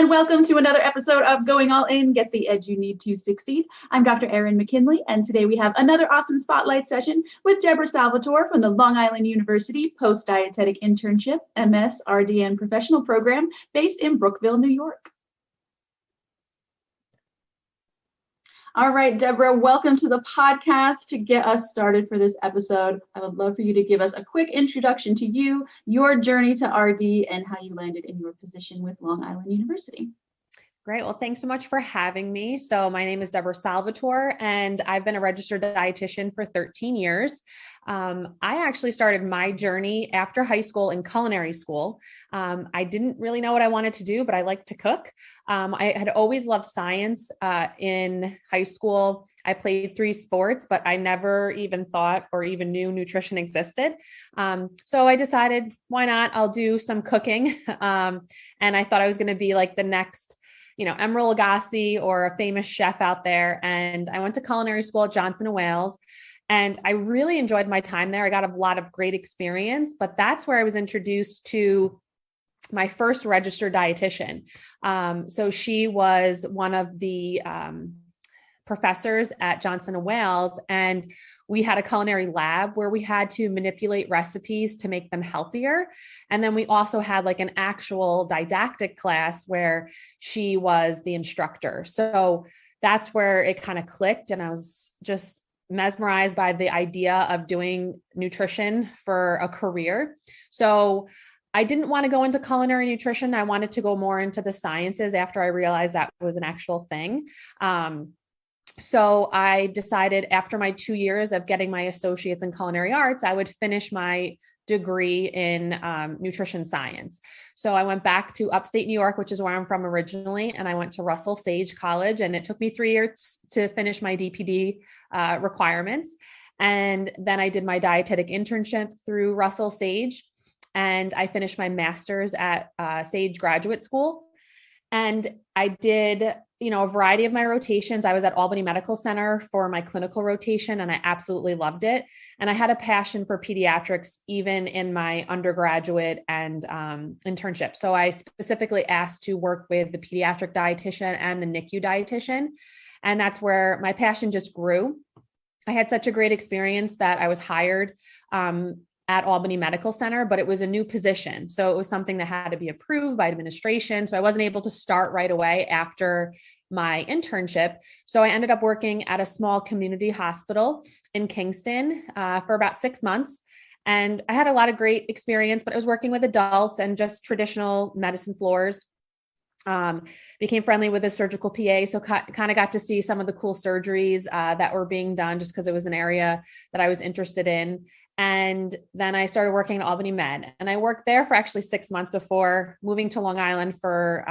and welcome to another episode of Going All In, Get the Edge You Need to Succeed. I'm Dr. Erin McKinley, and today we have another awesome spotlight session with Deborah Salvatore from the Long Island University Post-Dietetic Internship, MS RDN Professional Program based in Brookville, New York. All right, Deborah, welcome to the podcast. To get us started for this episode, I would love for you to give us a quick introduction to you, your journey to RD, and how you landed in your position with Long Island University. Great. Well, thanks so much for having me. So my name is Deborah Salvatore, and I've been a registered dietitian for 13 years. I actually started my journey after high school in culinary school. I didn't really know what I wanted to do, but I liked to cook. I had always loved science. In high school, I played 3 sports, but I never even thought or even knew nutrition existed. So I decided, why not? I'll do some cooking. And I thought I was going to be like the next Emeril Lagasse or a famous chef out there. And I went to culinary school at Johnson & Wales, and I really enjoyed my time there. I got a lot of great experience, but that's where I was introduced to my first registered dietitian. So she was one of the professors at Johnson & Wales, and we had a culinary lab where we had to manipulate recipes to make them healthier. And then we also had like an actual didactic class where she was the instructor. So that's where it kind of clicked. And I was just mesmerized by the idea of doing nutrition for a career. So I didn't want to go into culinary nutrition. I wanted to go more into the sciences after I realized that was an actual thing. So I decided after my 2 years of getting my associates in culinary arts, I would finish my degree in nutrition science. So I went back to upstate New York, which is where I'm from originally, and I went to Russell Sage College, and it took me 3 years to finish my DPD requirements. And then I did my dietetic internship through Russell Sage, and I finished my master's at Sage Graduate School. And I did a variety of my rotations. I was at Albany Medical Center for my clinical rotation, and I absolutely loved it. And I had a passion for pediatrics, even in my undergraduate and internship. So I specifically asked to work with the pediatric dietitian and the NICU dietitian. And that's where my passion just grew. I had such a great experience that I was hired at Albany Medical Center, but it was a new position. So it was something that had to be approved by administration. So I wasn't able to start right away after my internship. So I ended up working at a small community hospital in Kingston for about 6 months. And I had a lot of great experience, but I was working with adults and just traditional medicine floors. Became friendly with a surgical PA. So kind of got to see some of the cool surgeries that were being done just because it was an area that I was interested in. And then I started working at Albany Med, and I worked there for actually 6 months before moving to Long Island for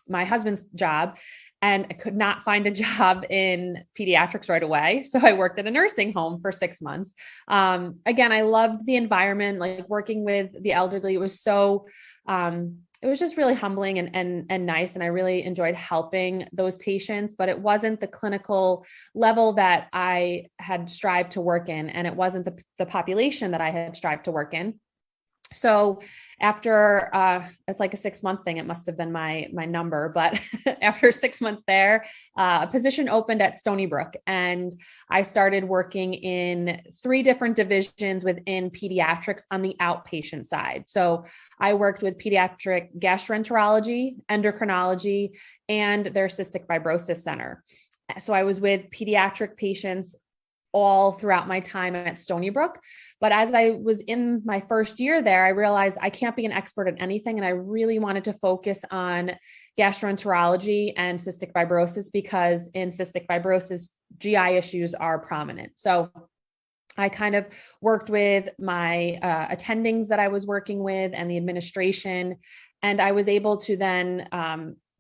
my husband's job. And I could not find a job in pediatrics right away. So I worked at a nursing home for 6 months. Again, I loved the environment, like working with the elderly. It was so, it was just really humbling and nice. And I really enjoyed helping those patients, but it wasn't the clinical level that I had strived to work in. And it wasn't the population that I had strived to work in. So after, it's like a 6-month thing, it must've been my number, but after 6 months there, a position opened at Stony Brook, and I started working in 3 different divisions within pediatrics on the outpatient side. So I worked with pediatric gastroenterology, endocrinology, and their cystic fibrosis center. So I was with pediatric patients all throughout my time at Stony Brook. But as I was in my first year there, I realized I can't be an expert at anything. And I really wanted to focus on gastroenterology and cystic fibrosis, because in cystic fibrosis, GI issues are prominent. So I kind of worked with my attendings that I was working with and the administration, and I was able to then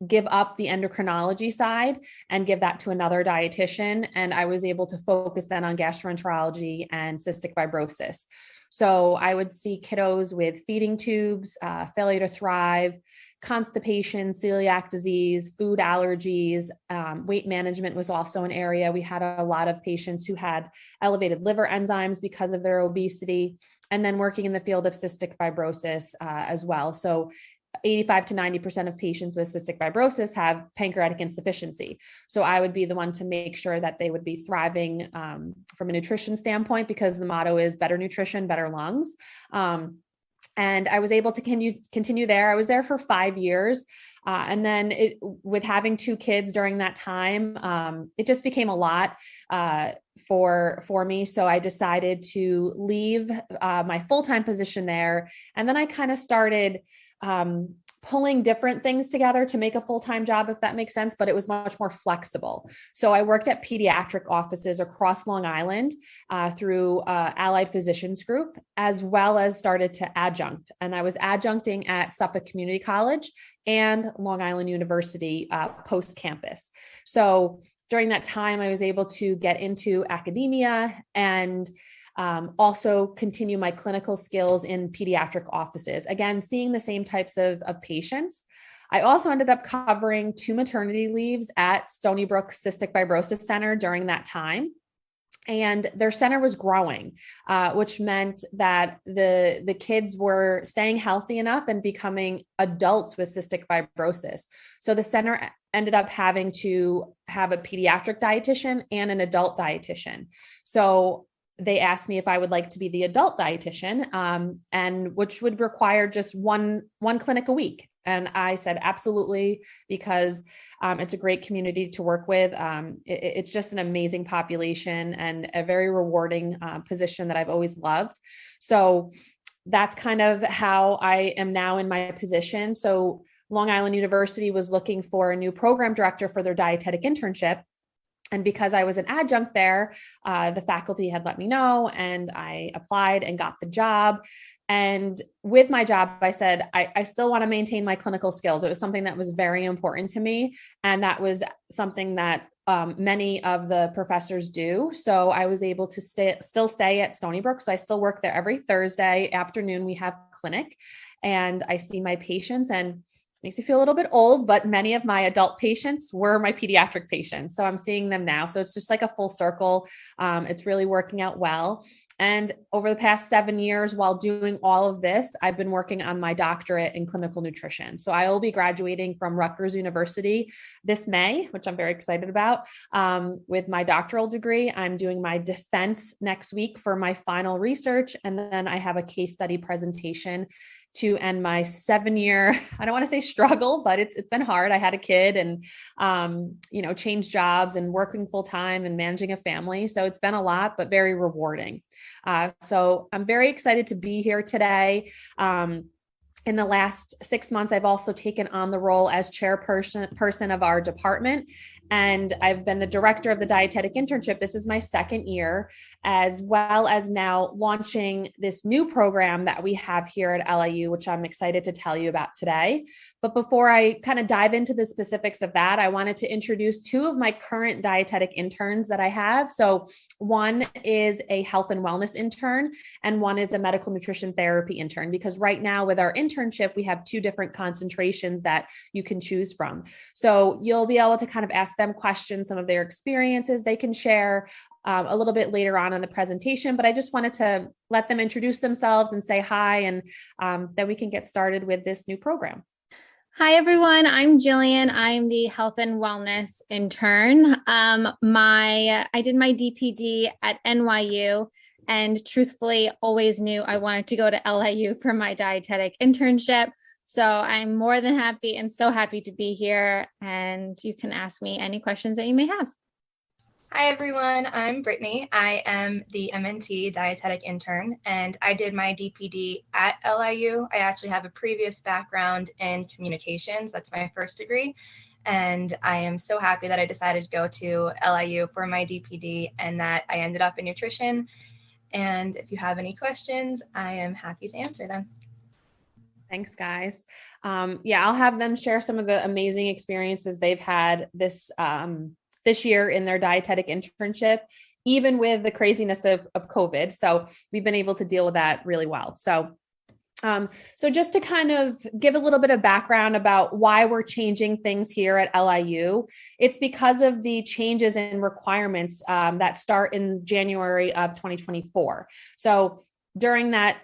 give up the endocrinology side and give that to another dietitian. And I was able to focus then on gastroenterology and cystic fibrosis. So I would see kiddos with feeding tubes, failure to thrive, constipation, celiac disease, food allergies, weight management was also an area. We had a lot of patients who had elevated liver enzymes because of their obesity, and then working in the field of cystic fibrosis as well. So 85 to 90% of patients with cystic fibrosis have pancreatic insufficiency. So I would be the one to make sure that they would be thriving from a nutrition standpoint, because the motto is better nutrition, better lungs. And I was able to continue there. I was there for 5 years. And then with having 2 kids during that time, it just became a lot for me. So I decided to leave my full-time position there. And then I kind of started pulling different things together to make a full-time job, if that makes sense, but it was much more flexible. So I worked at pediatric offices across Long Island through Allied Physicians Group, as well as started to adjunct. And I was adjuncting at Suffolk Community College and Long Island University post-campus. So during that time, I was able to get into academia and also continue my clinical skills in pediatric offices. Again, seeing the same types of patients. I also ended up covering 2 maternity leaves at Stony Brook Cystic Fibrosis Center during that time. And their center was growing, which meant that the kids were staying healthy enough and becoming adults with cystic fibrosis. So the center ended up having to have a pediatric dietitian and an adult dietitian. So they asked me if I would like to be the adult dietitian, and which would require just one clinic a week. And I said, absolutely, because it's a great community to work with. It's just an amazing population and a very rewarding position that I've always loved. So that's kind of how I am now in my position. So Long Island University was looking for a new program director for their dietetic internship. And because I was an adjunct there, the faculty had let me know, and I applied and got the job. And with my job, I said, I still want to maintain my clinical skills. It was something that was very important to me. And that was something that many of the professors do. So I was able to still stay at Stony Brook. So I still work there every Thursday afternoon. We have clinic and I see my patients, and makes me feel a little bit old, but many of my adult patients were my pediatric patients. So I'm seeing them now. So it's just like a full circle. It's really working out well. And over the past 7 years, while doing all of this, I've been working on my doctorate in clinical nutrition. So I will be graduating from Rutgers University this May, which I'm very excited about, with my doctoral degree. I'm doing my defense next week for my final research. And then I have a case study presentation to end my 7-year, I don't want to say struggle, but it's been hard. I had a kid and, changed jobs and working full time and managing a family. So it's been a lot, but very rewarding. So I'm very excited to be here today. In the last 6 months, I've also taken on the role as chairperson of our department. And I've been the director of the dietetic internship. This is my 2nd year, as well as now launching this new program that we have here at LIU, which I'm excited to tell you about today. But before I kind of dive into the specifics of that, I wanted to introduce 2 of my current dietetic interns that I have. So one is a health and wellness intern, and one is a medical nutrition therapy intern, because right now with our internship, we have 2 different concentrations that you can choose from. So you'll be able to kind of ask them questions, some of their experiences they can share a little bit later on in the presentation, but I just wanted to let them introduce themselves and say hi, and then we can get started with this new program. Hi, everyone. I'm Jillian. I'm the health and wellness intern. I did my DPD at NYU, and truthfully always knew I wanted to go to LIU for my dietetic internship. So I'm more than happy and so happy to be here, and you can ask me any questions that you may have. Hi, everyone. I'm Brittany. I am the MNT dietetic intern, and I did my DPD at LIU. I actually have a previous background in communications. That's my first degree. And I am so happy that I decided to go to LIU for my DPD and that I ended up in nutrition. And if you have any questions, I am happy to answer them. Thanks, guys. I'll have them share some of the amazing experiences they've had this year in their dietetic internship, even with the craziness of COVID. So we've been able to deal with that really well. So just to kind of give a little bit of background about why we're changing things here at LIU, it's because of the changes in requirements that start in January of 2024. So during that,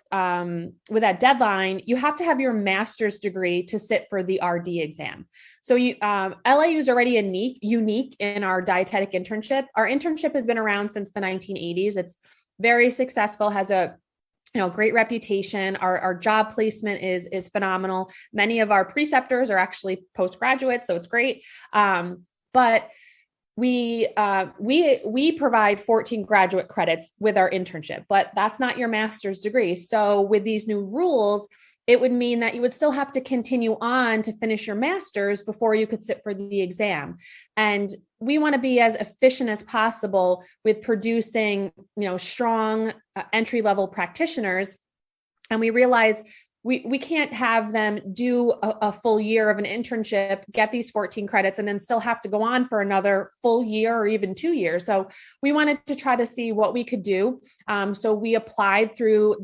with that deadline, you have to have your master's degree to sit for the RD exam. So LIU is already unique in our dietetic internship. Our internship has been around since the 1980s. It's very successful, has a great reputation. Our job placement is phenomenal. Many of our preceptors are actually postgraduates, so it's great. But we provide 14 graduate credits with our internship, but that's not your master's degree. So with these new rules, it would mean that you would still have to continue on to finish your master's before you could sit for the exam. And we want to be as efficient as possible with producing, strong entry-level practitioners. And we realize we can't have them do a full year of an internship, get these 14 credits, and then still have to go on for another full year or even 2 years. So we wanted to try to see what we could do. So we applied through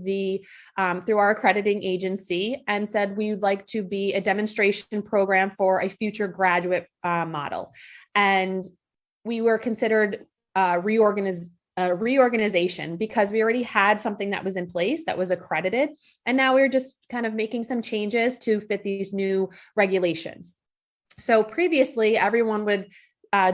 our accrediting agency and said we'd like to be a demonstration program for a future graduate model. And we were considered reorganization because we already had something that was in place that was accredited. And now we're just kind of making some changes to fit these new regulations. So previously, everyone would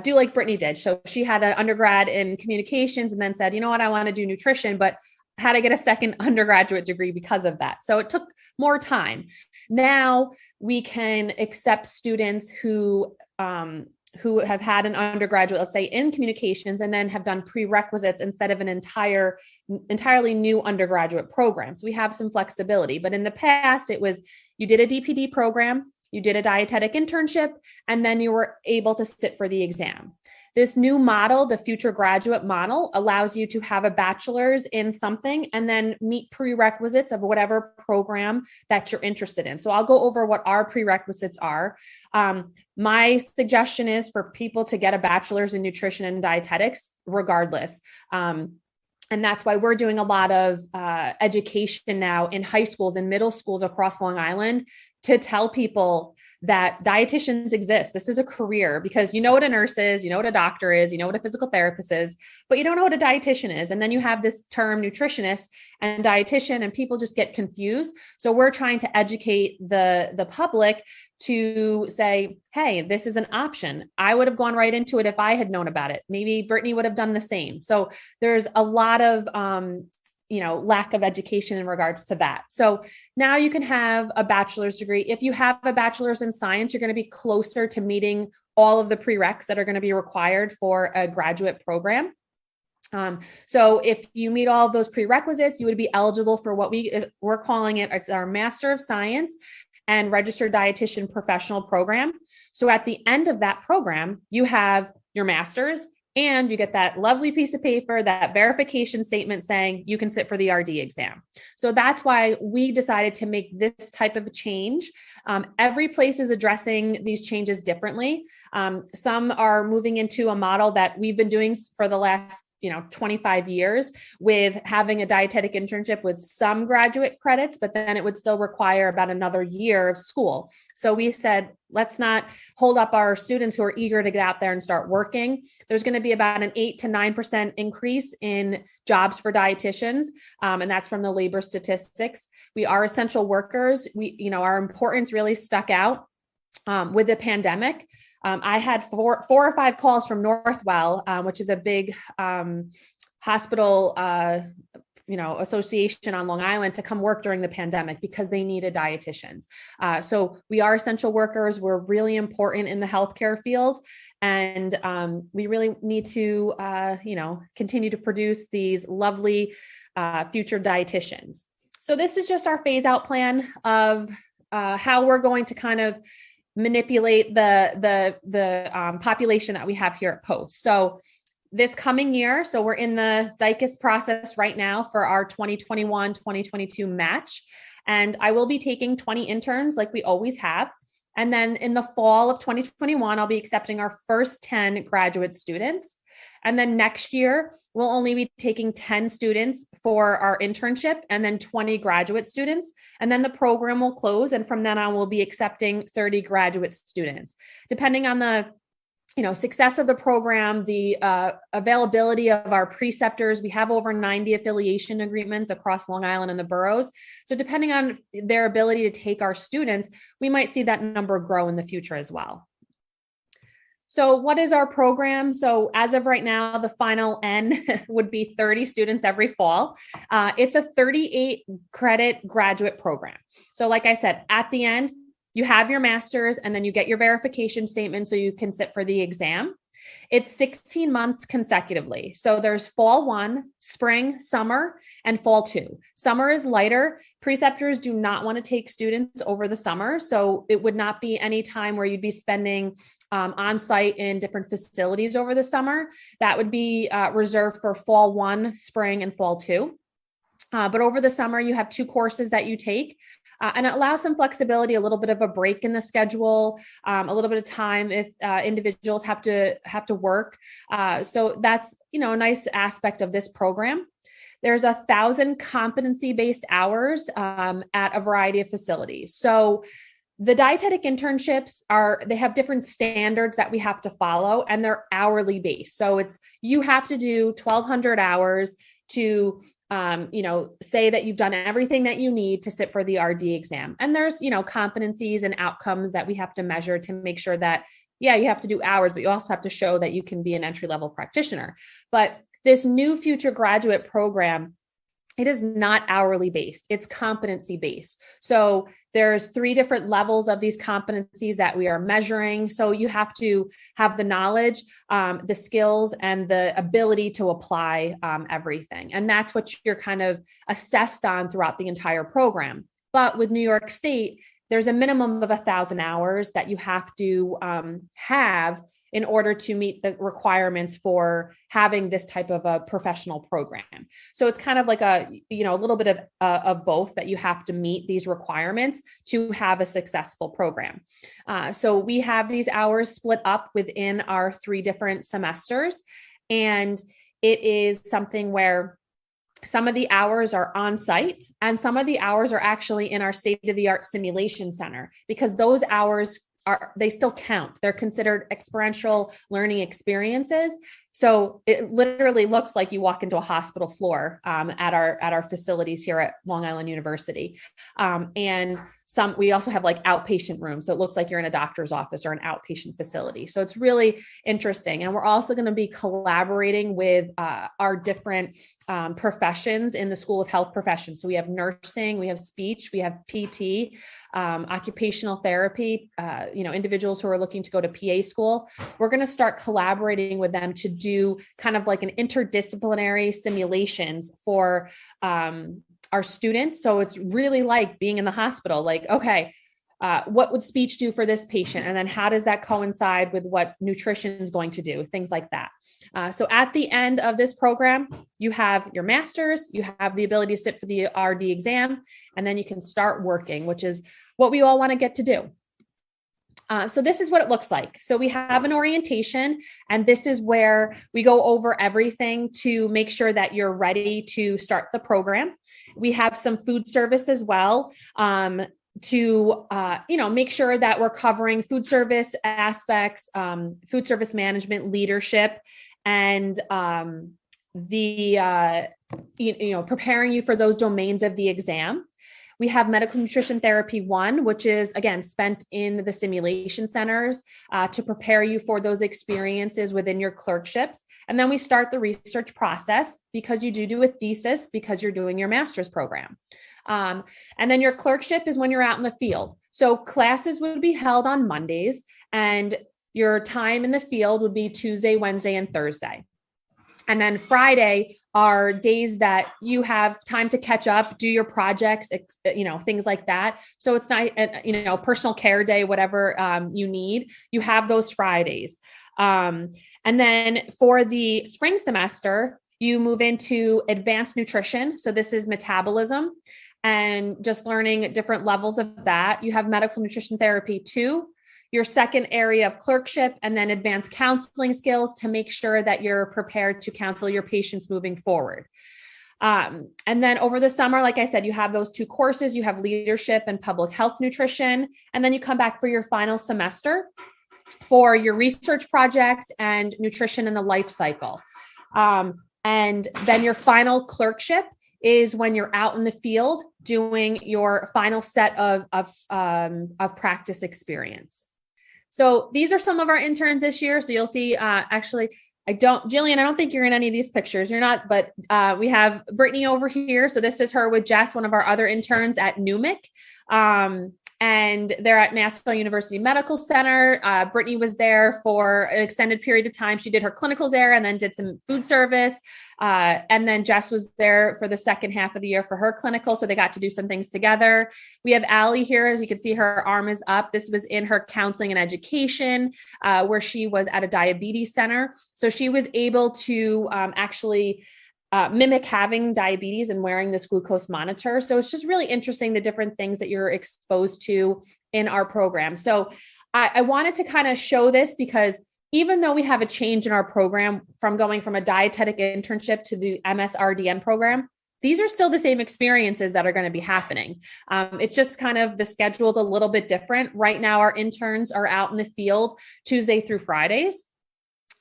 do like Brittany did. So she had an undergrad in communications and then said, you know what, I want to do nutrition, but had to get a second undergraduate degree because of that. So it took more time. Now we can accept students who have had an undergraduate, let's say in communications, and then have done prerequisites instead of an entirely new undergraduate program. So we have some flexibility, but in the past it was, you did a DPD program, you did a dietetic internship, and then you were able to sit for the exam. This new model, the future graduate model, allows you to have a bachelor's in something and then meet prerequisites of whatever program that you're interested in. So I'll go over what our prerequisites are. My suggestion is for people to get a bachelor's in nutrition and dietetics regardless. And that's why we're doing a lot of education now in high schools and middle schools across Long Island to tell people that dietitians exist. This is a career, because you know what a nurse is, you know what a doctor is, you know what a physical therapist is, but you don't know what a dietitian is. And then you have this term nutritionist and dietitian, and people just get confused. So we're trying to educate the public to say, hey, this is an option. I would have gone right into it if I had known about it. Maybe Brittany would have done the same. So there's a lot of lack of education in regards to that. So now you can have a bachelor's degree. If you have a bachelor's in science, you're going to be closer to meeting all of the prereqs that are going to be required for a graduate program. So if you meet all of those prerequisites, you would be eligible for what we're calling it's our Master of Science and Registered Dietitian Professional Program. So at the end of that program, you have your master's, and you get that lovely piece of paper, that verification statement saying you can sit for the RD exam. So that's why we decided to make this type of a change. Every place is addressing these changes differently. Some are moving into a model that we've been doing for the last 25 years, with having a dietetic internship with some graduate credits, but then it would still require about another year of school. So we said, let's not hold up our students who are eager to get out there and start working. There's going to be about an 8 to 9% increase in jobs for dietitians. And that's from the labor statistics. We are essential workers. Our importance really stuck out with the pandemic. I had four or five calls from Northwell, which is a big hospital, association on Long Island, to come work during the pandemic because they needed dietitians. So we are essential workers. We're really important in the healthcare field, and we really need to, continue to produce these lovely future dietitians. So this is just our phase out plan of how we're going to kind of manipulate the population that we have here at Post. So this coming year, so we're in the DICUS process right now for our 2021-2022 match. And I will be taking 20 interns like we always have. And then in the fall of 2021, I'll be accepting our first 10 graduate students. And then next year, we'll only be taking 10 students for our internship and then 20 graduate students. And then the program will close. And from then on, we'll be accepting 30 graduate students. Depending on the success of the program, the availability of our preceptors. We have over 90 affiliation agreements across Long Island and the boroughs. So depending on their ability to take our students, we might see that number grow in the future as well. So what is our program? So as of right now, the final N would be 30 students every fall. It's a 38 credit graduate program. So like I said, at the end, you have your master's and then you get your verification statement so you can sit for the exam. It's 16 months consecutively. So there's fall 1, spring, summer, and fall 2. Summer is lighter. Preceptors do not want to take students over the summer. So it would not be any time where you'd be spending on site in different facilities over the summer. That would be reserved for fall 1, spring, and fall 2. But over the summer, you have 2 courses that you take. And it allows some flexibility, a little bit of a break in the schedule, a little bit of time if individuals have to work. So that's, a nice aspect of this program. There's 1,000 competency-based hours at a variety of facilities. So the dietetic internships they have different standards that we have to follow, and they're hourly based. So you have to do 1,200 hours to say that you've done everything that you need to sit for the RD exam. And there's, competencies and outcomes that we have to measure to make sure that, you have to do hours, but you also have to show that you can be an entry-level practitioner. But this new future graduate program, it is not hourly based, it's competency based. So there's 3 different levels of these competencies that we are measuring. So you have to have the knowledge, the skills, and the ability to apply everything. And that's what you're kind of assessed on throughout the entire program. But with New York State, there's a minimum of 1,000 hours that you have to have in order to meet the requirements for having this type of a professional program. So it's kind of like a little bit of both, that you have to meet these requirements to have a successful program. So we have these hours split up within our 3 different semesters. And it is something where some of the hours are on site and some of the hours are actually in our state-of-the-art simulation center, because those hours they still count. They're considered experiential learning experiences. So it literally looks like you walk into a hospital floor at our facilities here at Long Island University. And we also have like outpatient rooms. So it looks like you're in a doctor's office or an outpatient facility. So it's really interesting. And we're also going to be collaborating with our different professions in the School of Health Professions. So we have nursing, we have speech, we have PT, occupational therapy, individuals who are looking to go to PA school. We're going to start collaborating with them to do kind of like an interdisciplinary simulations for our students. So it's really like being in the hospital, like, okay, what would speech do for this patient? And then how does that coincide with what nutrition is going to do? Things like that. So at the end of this program, you have your master's, you have the ability to sit for the RD exam, and then you can start working, which is what we all want to get to do. So this is what it looks like. So we have an orientation, and this is where we go over everything to make sure that you're ready to start the program. We have some food service as well, to make sure that we're covering food service aspects, food service management, leadership, and preparing you for those domains of the exam. We have medical nutrition therapy 1, which is, again, spent in the simulation centers to prepare you for those experiences within your clerkships. And then we start the research process, because you do a thesis because you're doing your master's program. And then your clerkship is when you're out in the field. So classes would be held on Mondays, and your time in the field would be Tuesday, Wednesday, and Thursday. And then Friday are days that you have time to catch up, do your projects, things like that. So it's not, personal care day, whatever you need, you have those Fridays. And then for the spring semester, you move into advanced nutrition. So this is metabolism and just learning different levels of that. You have medical nutrition therapy 2. Your second area of clerkship, and then advanced counseling skills to make sure that you're prepared to counsel your patients moving forward. And then over the summer, like I said, you have those 2 courses, you have leadership and public health nutrition, and then you come back for your final semester. for your research project and nutrition in the life cycle. And then your final clerkship is when you're out in the field doing your final set of practice experience. So these are some of our interns this year. So you'll see, Jillian, I don't think you're in any of these pictures. You're not, but we have Brittany over here. So this is her with Jess, one of our other interns at NUMIC. And they're at Nassau University Medical Center. Brittany was there for an extended period of time. She did her clinicals there and then did some food service. And then Jess was there for the second half of the year for her clinical. So they got to do some things together. We have Allie here. As you can see, her arm is up. This was in her counseling and education, where she was at a diabetes center. So she was able to actually mimic having diabetes and wearing this glucose monitor. So it's just really interesting, the different things that you're exposed to in our program. So I wanted to kind of show this because even though we have a change in our program from going from a dietetic internship to the MS-RDN program, these are still the same experiences that are going to be happening. It's just kind of the schedule's a little bit different. Right now, our interns are out in the field Tuesday through Fridays.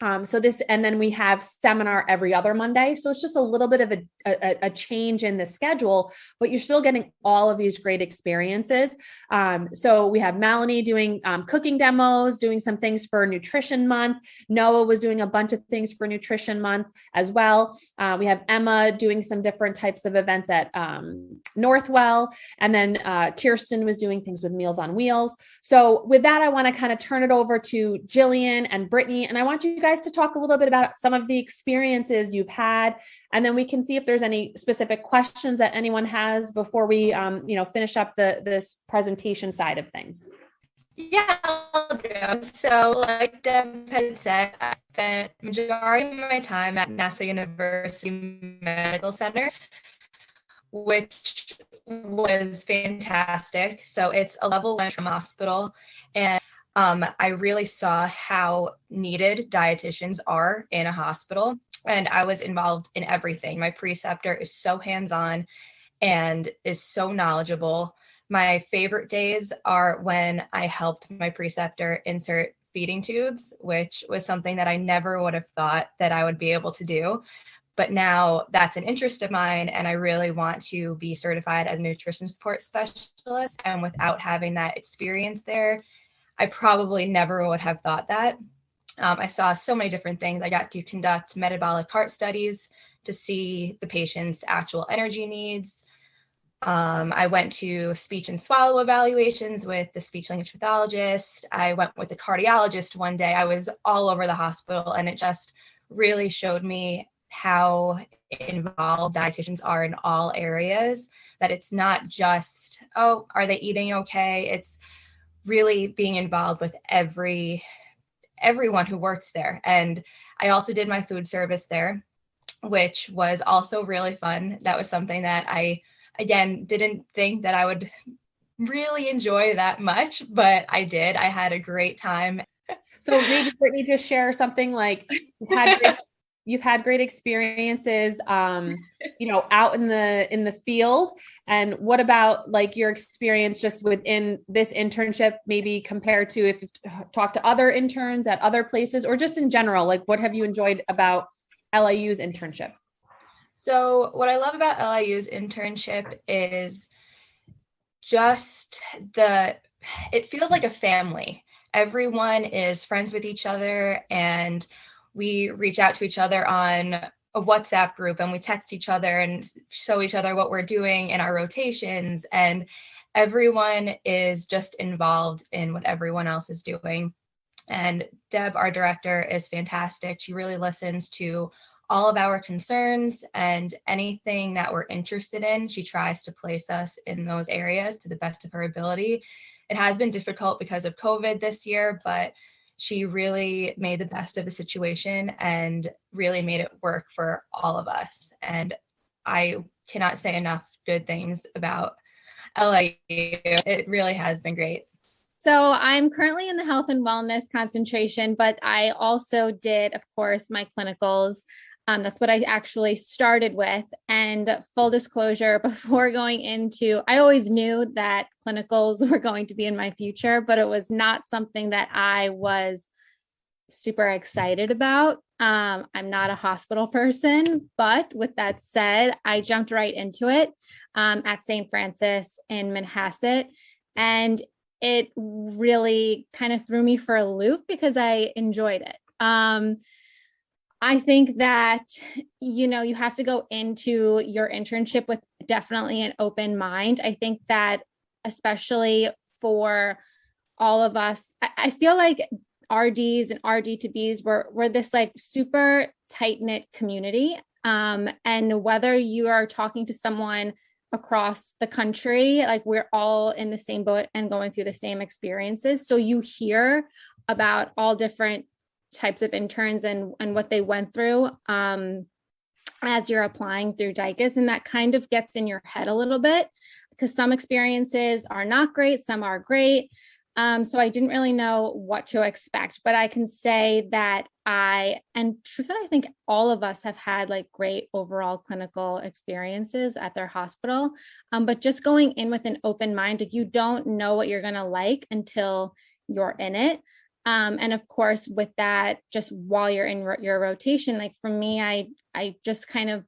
And then we have seminar every other Monday. So it's just a little bit of a change in the schedule, but you're still getting all of these great experiences. So we have Melanie doing cooking demos, doing some things for Nutrition Month. Noah was doing a bunch of things for Nutrition Month as well. We have Emma doing some different types of events at Northwell. And then Kirsten was doing things with Meals on Wheels. So with that, I want to kind of turn it over to Jillian and Brittany. And I want you guys to talk a little bit about some of the experiences you've had, and then we can see if there's any specific questions that anyone has before we, finish up this presentation side of things. Yeah, I'll do. So like Deb had said, I spent majority of my time at Nassau University Medical Center, which was fantastic. So it's a level 1 trauma hospital, and I really saw how needed dietitians are in a hospital, and I was involved in everything. My preceptor is so hands-on and is so knowledgeable. My favorite days are when I helped my preceptor insert feeding tubes, which was something that I never would have thought that I would be able to do. But now that's an interest of mine, and I really want to be certified as a nutrition support specialist. And without having that experience there, I probably never would have thought that. I saw so many different things. I got to conduct metabolic heart studies to see the patient's actual energy needs. I went to speech and swallow evaluations with the speech language pathologist. I went with the cardiologist one day. I was all over the hospital, and it just really showed me how involved dietitians are in all areas, that it's not just, oh, are they eating okay? It's really being involved with everyone who works there. And I also did my food service there, which was also really fun. That was something that I, again, didn't think that I would really enjoy that much, but I did. I had a great time. So maybe Brittany, just share something like you've had great experiences, out in the field. And what about like your experience just within this internship, maybe compared to if you've talked to other interns at other places, or just in general, like what have you enjoyed about LIU's internship? So what I love about LIU's internship is just it feels like a family. Everyone is friends with each other, and we reach out to each other on a WhatsApp group, and we text each other and show each other what we're doing in our rotations. And everyone is just involved in what everyone else is doing. And Deb, our director, is fantastic. She really listens to all of our concerns, and anything that we're interested in, she tries to place us in those areas to the best of her ability. It has been difficult because of COVID this year, but she really made the best of the situation and really made it work for all of us. And I cannot say enough good things about LIU. It really has been great. So I'm currently in the health and wellness concentration, but I also did, of course, my clinicals That's what I actually started with. And full disclosure, before going into, I always knew that clinicals were going to be in my future, but it was not something that I was super excited about. I'm not a hospital person, but with that said, I jumped right into it at St. Francis in Manhasset. And it really kind of threw me for a loop because I enjoyed it. I think that, you have to go into your internship with definitely an open mind. I think that especially for all of us, I feel like RDs and RD to Bs were this like super tight-knit community. And whether you are talking to someone across the country, like we're all in the same boat and going through the same experiences. So you hear about all different types of interns and what they went through as you're applying through DICUS. And that kind of gets in your head a little bit because some experiences are not great, some are great. So I didn't really know what to expect, but I can say that truthfully, I think all of us have had like great overall clinical experiences at their hospital. But just going in with an open mind, like you don't know what you're going to like until you're in it. And of course, with that, just while you're in your rotation, like for me, I just kind of,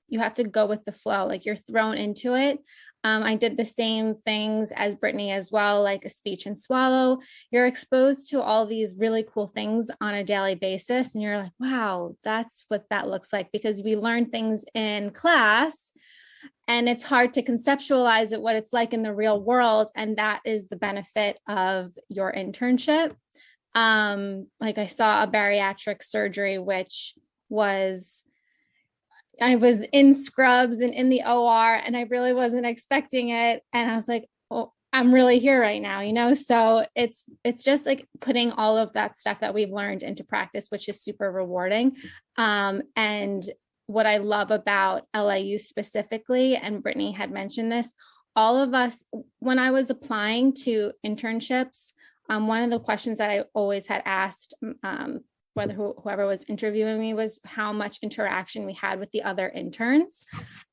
you have to go with the flow, like you're thrown into it. I did the same things as Brittany as well, like a speech and swallow. You're exposed to all these really cool things on a daily basis. And you're like, wow, that's what that looks like, because we learn things in class and it's hard to conceptualize it, what it's like in the real world. And that is the benefit of your internship. Like I saw a bariatric surgery, which I was in scrubs and in the OR and I really wasn't expecting it. And I was like, oh, I'm really here right now, so it's just like putting all of that stuff that we've learned into practice, which is super rewarding. And what I love about LIU specifically, and Brittany had mentioned this, all of us, when I was applying to internships, one of the questions that I always had asked, whoever was interviewing me, was how much interaction we had with the other interns.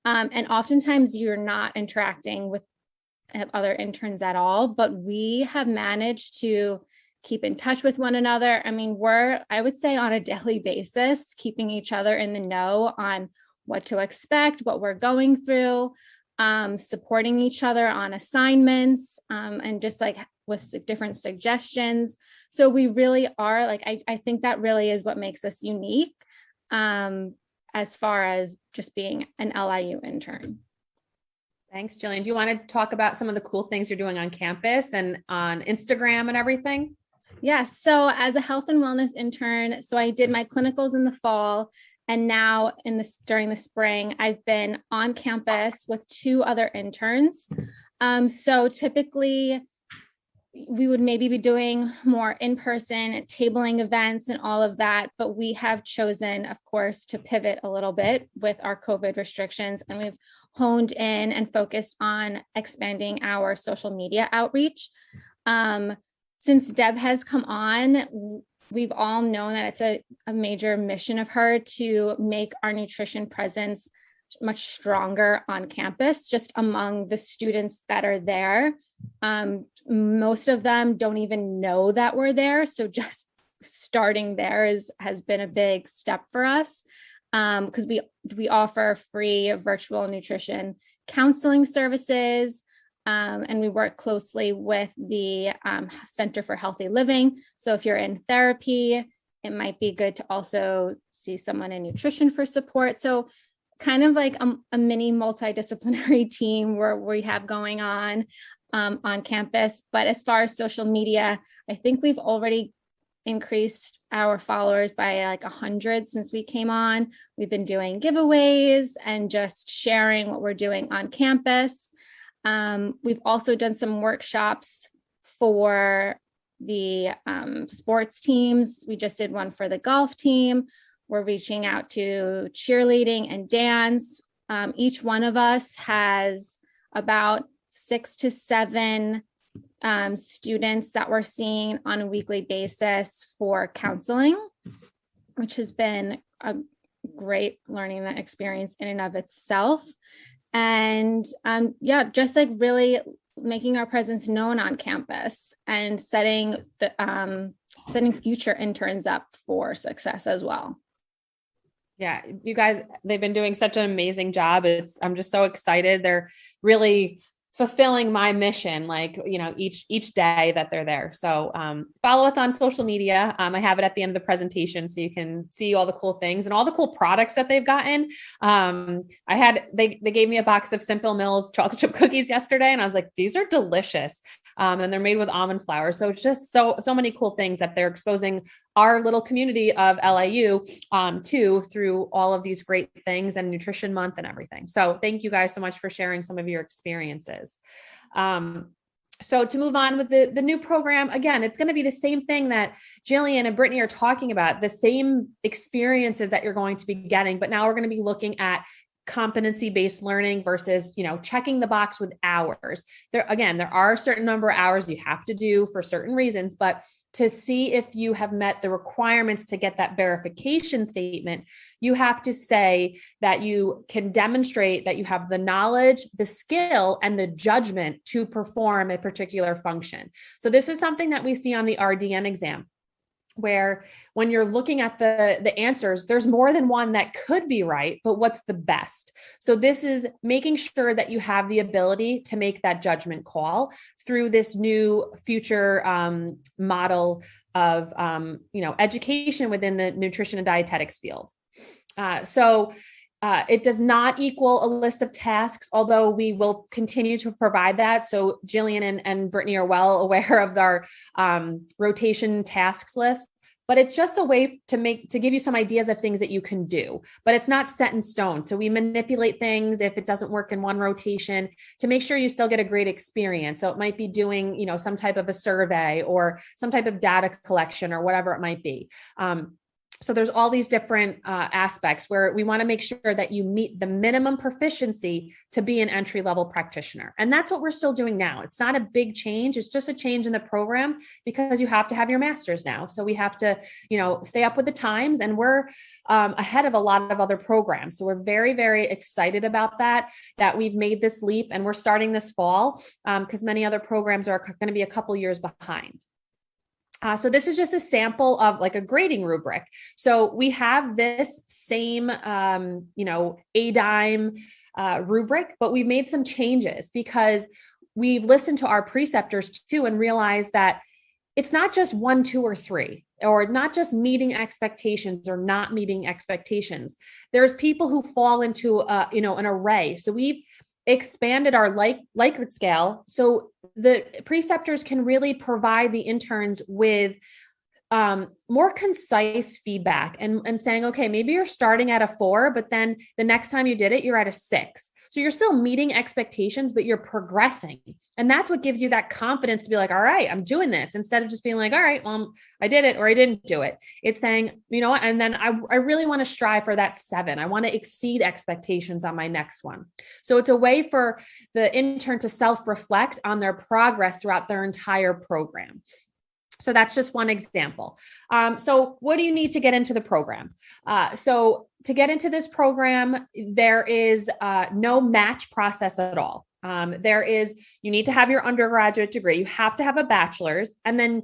And oftentimes you're not interacting with other interns at all, but we have managed to keep in touch with one another. I mean, I would say on a daily basis, keeping each other in the know on what to expect, what we're going through, supporting each other on assignments, and just like with different suggestions. So we really are like, I think that really is what makes us unique as far as just being an LIU intern. Thanks, Jillian. Do you want to talk about some of the cool things you're doing on campus and on Instagram and everything? Yes. So as a health and wellness intern, so I did my clinicals in the fall, and now during the spring, I've been on campus with 2 other interns. So typically we would maybe be doing more in-person tabling events and all of that, but we have chosen, of course, to pivot a little bit with our COVID restrictions, and we've honed in and focused on expanding our social media outreach. Since Deb has come on, we've all known that it's a major mission of her to make our nutrition presence much stronger on campus, just among the students that are there. Most of them don't even know that we're there. So just starting there has been a big step for us, because we offer free virtual nutrition counseling services. And we work closely with the Center for Healthy Living. So if you're in therapy, it might be good to also see someone in nutrition for support. So kind of like a mini multidisciplinary team where we have going on campus. But as far as social media, I think we've already increased our followers by like 100 since we came on. We've been doing giveaways and just sharing what we're doing on campus. We've also done some workshops for the sports teams. We just did one for the golf team. We're reaching out to cheerleading and dance. Each one of us has about 6 to 7 students that we're seeing on a weekly basis for counseling, which has been great learning experience in and of itself. And just like really making our presence known on campus and setting future interns up for success as well. Yeah, you guys, they've been doing such an amazing job. I'm just so excited. They're really fulfilling my mission, like, each day that they're there. So follow us on social media. I have it at the end of the presentation so you can see all the cool things and all the cool products that they've gotten. They gave me a box of Simple Mills chocolate chip cookies yesterday, and I was like, these are delicious. And they're made with almond flour. So it's just so many cool things that they're exposing our little community of LIU through all of these great things and Nutrition Month and everything. So thank you guys so much for sharing some of your experiences. So to move on with the new program, again, it's going to be the same thing that Jillian and Brittany are talking about, the same experiences that you're going to be getting, but now we're going to be looking at competency-based learning versus, checking the box with hours. There are a certain number of hours you have to do for certain reasons, but to see if you have met the requirements to get that verification statement, you have to say that you can demonstrate that you have the knowledge, the skill, and the judgment to perform a particular function. So this is something that we see on the RDN exam, where when you're looking at the answers, there's more than one that could be right, but what's the best? So this is making sure that you have the ability to make that judgment call through this new future model of, education within the nutrition and dietetics field. It does not equal a list of tasks, although we will continue to provide that. So Jillian and Brittany are well aware of our rotation tasks list, but it's just a way to give you some ideas of things that you can do, but it's not set in stone. So we manipulate things if it doesn't work in one rotation to make sure you still get a great experience. So it might be doing, some type of a survey or some type of data collection or whatever it might be. So there's all these different aspects where we want to make sure that you meet the minimum proficiency to be an entry-level practitioner. And that's what we're still doing now. It's not a big change. It's just a change in the program because you have to have your master's now. So we have to, stay up with the times, and we're ahead of a lot of other programs. So we're very, very excited about that we've made this leap, and we're starting this fall because many other programs are going to be a couple years behind. So this is just a sample of like a grading rubric. So we have this same, ADIME rubric, but we've made some changes because we've listened to our preceptors too and realized that it's not just 1, 2, or 3, or not just meeting expectations or not meeting expectations. There's people who fall into, an array. So we've expanded our Likert scale so the preceptors can really provide the interns with more concise feedback and saying, okay, maybe you're starting at a 4, but then the next time you did it, you're at a 6. So you're still meeting expectations, but you're progressing. And that's what gives you that confidence to be like, all right, I'm doing this, instead of just being like, all right, well, I did it or I didn't do it. It's saying, and then I really want to strive for that 7. I want to exceed expectations on my next one. So it's a way for the intern to self-reflect on their progress throughout their entire program. So that's just one example. So what do you need to get into the program? So to get into this program, there is no match process at all. You need to have your undergraduate degree. You have to have a bachelor's, and then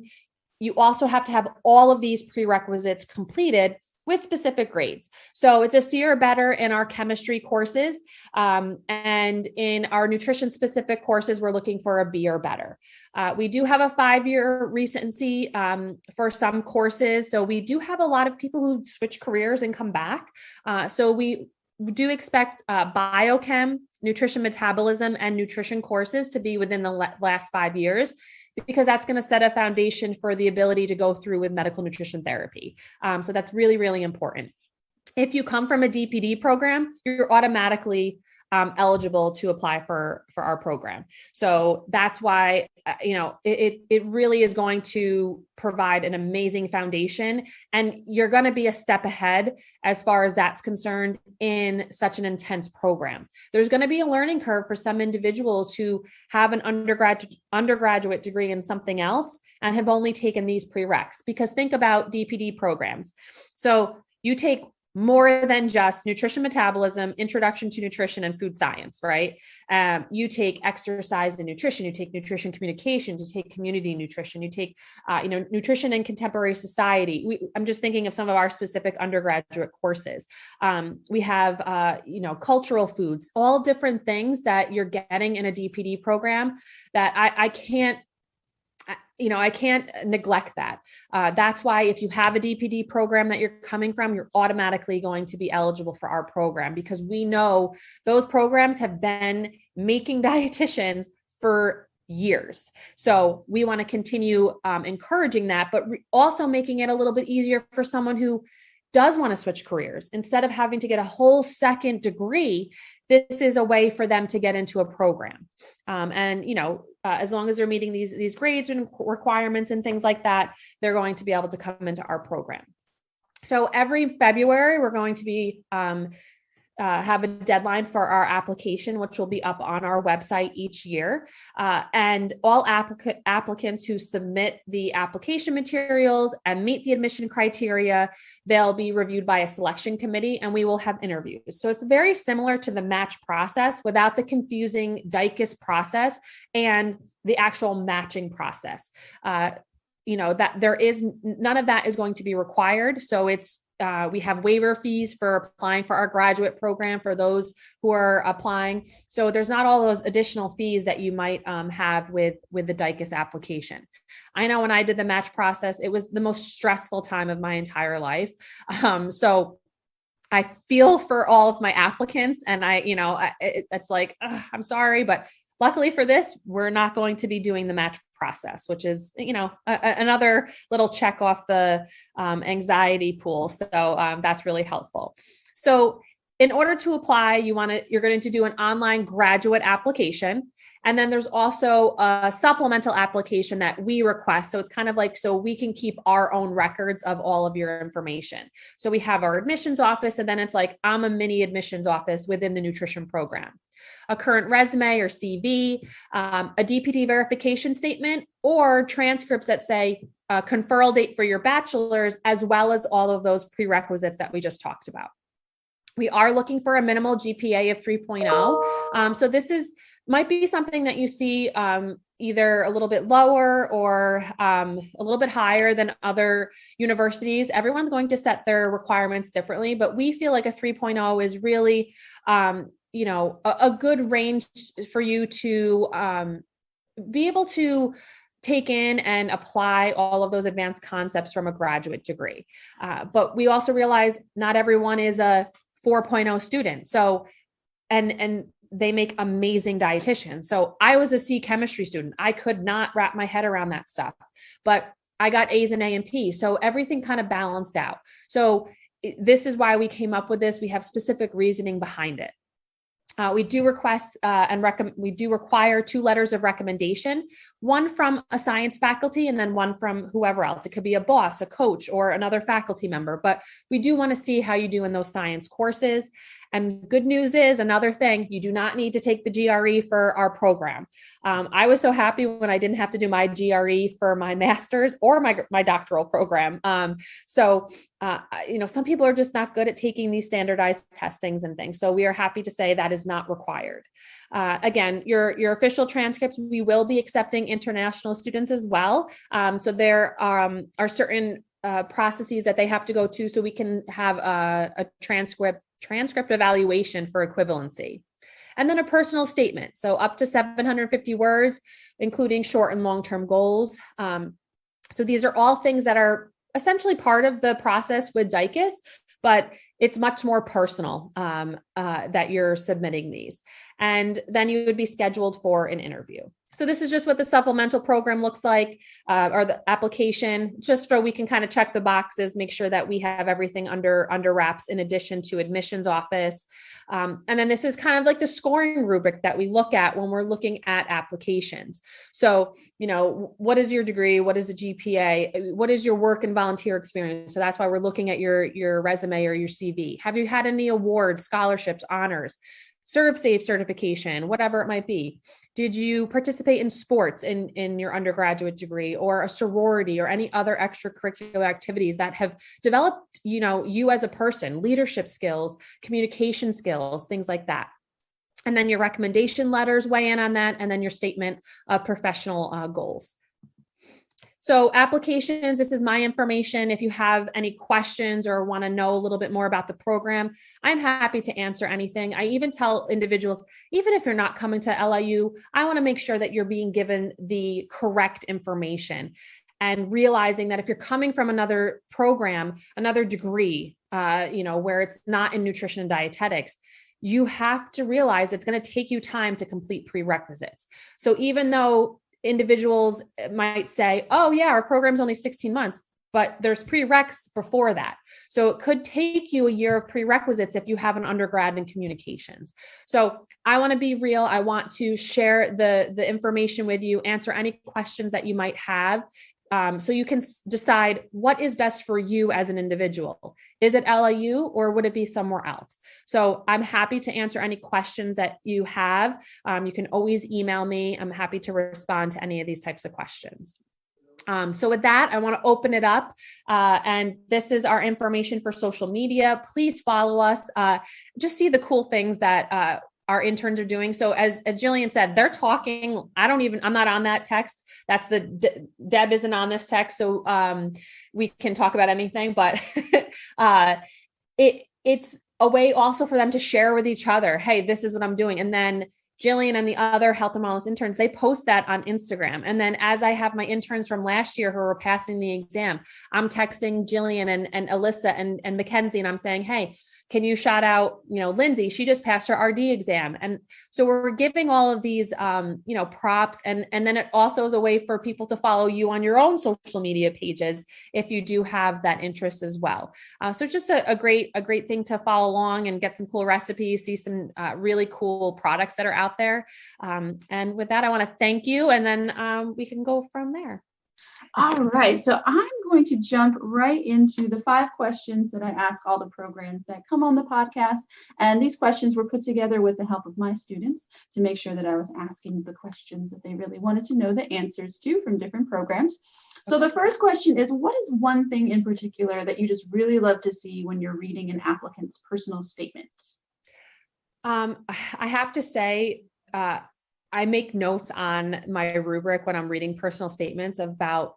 you also have to have all of these prerequisites completed with specific grades. So it's a C or better in our chemistry courses. And in our nutrition specific courses, we're looking for a B or better. We do have a 5-year recency for some courses. So we do have a lot of people who switch careers and come back. So we do expect biochem, nutrition metabolism, and nutrition courses to be within the last 5 years, because that's going to set a foundation for the ability to go through with medical nutrition therapy. So that's really, really important. If you come from a DPD program, you're automatically eligible to apply for our program. So that's why, it really is going to provide an amazing foundation, and you're going to be a step ahead as far as that's concerned in such an intense program. There's going to be a learning curve for some individuals who have an undergraduate degree in something else and have only taken these prereqs, because think about DPD programs. So you take more than just nutrition metabolism, introduction to nutrition, and food science, right? You take exercise and nutrition, you take nutrition communication, you take community nutrition, you take, nutrition in contemporary society. I'm just thinking of some of our specific undergraduate courses. We have, cultural foods, all different things that you're getting in a DPD program that I can't neglect that. That's why if you have a DPD program that you're coming from, you're automatically going to be eligible for our program, because we know those programs have been making dietitians for years. So we want to continue encouraging that, but also making it a little bit easier for someone who does want to switch careers. Instead of having to get a whole second degree, this is a way for them to get into a program. As long as they're meeting these grades and requirements and things like that, they're going to be able to come into our program. So every February, we're going to be have a deadline for our application, which will be up on our website each year. And all applicants who submit the application materials and meet the admission criteria, they'll be reviewed by a selection committee, and we will have interviews. So it's very similar to the match process without the confusing DICUS process and the actual matching process. That there is none of that is going to be required. So we have waiver fees for applying for our graduate program for those who are applying. So there's not all those additional fees that you might have with the DICUS application. I know when I did the match process, it was the most stressful time of my entire life. So I feel for all of my applicants, and it's like, I'm sorry, but luckily for this, we're not going to be doing the match process, which is, another little check off the anxiety pool. So that's really helpful. So in order to apply, you're going to do an online graduate application. And then there's also a supplemental application that we request. So it's kind of like, so we can keep our own records of all of your information. So we have our admissions office, and then it's like, I'm a mini admissions office within the nutrition program. A current resume or CV, a DPD verification statement, or transcripts that say conferral date for your bachelor's, as well as all of those prerequisites that we just talked about. We are looking for a minimal GPA of 3.0. So this might be something that you see either a little bit lower or a little bit higher than other universities. Everyone's going to set their requirements differently, but we feel like a 3.0 is really a good range for you to be able to take in and apply all of those advanced concepts from a graduate degree. But we also realize not everyone is a 4.0 student. So, and they make amazing dietitians. So I was a C chemistry student. I could not wrap my head around that stuff, but I got A's in A and P. So everything kind of balanced out. So this is why we came up with this. We have specific reasoning behind it. We do request we do require 2 letters of recommendation, one from a science faculty and then one from whoever else. It could be a boss, a coach, or another faculty member, but we do want to see how you do in those science courses. And good news is, another thing, you do not need to take the GRE for our program. I was so happy when I didn't have to do my GRE for my master's or my doctoral program. Some people are just not good at taking these standardized testings and things. So we are happy to say that is not required. Again, your official transcripts, we will be accepting international students as well. So there are certain processes that they have to go to so we can have a transcript evaluation for equivalency. And then a personal statement. So up to 750 words, including short and long-term goals. So these are all things that are essentially part of the process with DICUS, but it's much more personal that you're submitting these. And then you would be scheduled for an interview. So this is just what the supplemental program looks like, or the application, just so we can kind of check the boxes, make sure that we have everything under wraps in addition to admissions office. And then this is kind of like the scoring rubric that we look at when we're looking at applications. So, what is your degree? What is the GPA? What is your work and volunteer experience? So that's why we're looking at your resume or your CV. Have you had any awards, scholarships, honors? ServSafe certification, whatever it might be? Did you participate in sports in your undergraduate degree, or a sorority, or any other extracurricular activities that have developed, you as a person, leadership skills, communication skills, things like that? And then your recommendation letters weigh in on that, and then your statement of professional goals. So applications, this is my information. If you have any questions or want to know a little bit more about the program, I'm happy to answer anything. I even tell individuals, even if you're not coming to LIU, I want to make sure that you're being given the correct information, and realizing that if you're coming from another program, another degree, where it's not in nutrition and dietetics, you have to realize it's going to take you time to complete prerequisites. So even though individuals might say, oh yeah, our program's only 16 months, but there's prereqs before that. So it could take you a year of prerequisites if you have an undergrad in communications. So I want to be real. I want to share the information with you, answer any questions that you might have. So you can decide what is best for you as an individual. Is it LIU, or would it be somewhere else? So I'm happy to answer any questions that you have. You can always email me. I'm happy to respond to any of these types of questions. So with that, I want to open it up. And this is our information for social media. Please follow us. Just see the cool things that our interns are doing. So as Jillian said, they're talking. I'm not on that text. That's Deb isn't on this text. So we can talk about anything, but it's a way also for them to share with each other. Hey, this is what I'm doing. And then Jillian and the other health and wellness interns, they post that on Instagram. And then as I have my interns from last year who are passing the exam, I'm texting Jillian and Alyssa and Mackenzie, and I'm saying, hey, can you shout out, Lindsay, she just passed her RD exam. And so we're giving all of these, props. And then it also is a way for people to follow you on your own social media pages if you do have that interest as well. So just a great thing to follow along and get some cool recipes, see some really cool products that are out there. And with that, I want to thank you. And then we can go from there. All right. So I'm going to jump right into the 5 questions that I ask all the programs that come on the podcast. And these questions were put together with the help of my students to make sure that I was asking the questions that they really wanted to know the answers to from different programs. So the first question is, what is one thing in particular that you just really love to see when you're reading an applicant's personal statement? I have to say, I make notes on my rubric when I'm reading personal statements about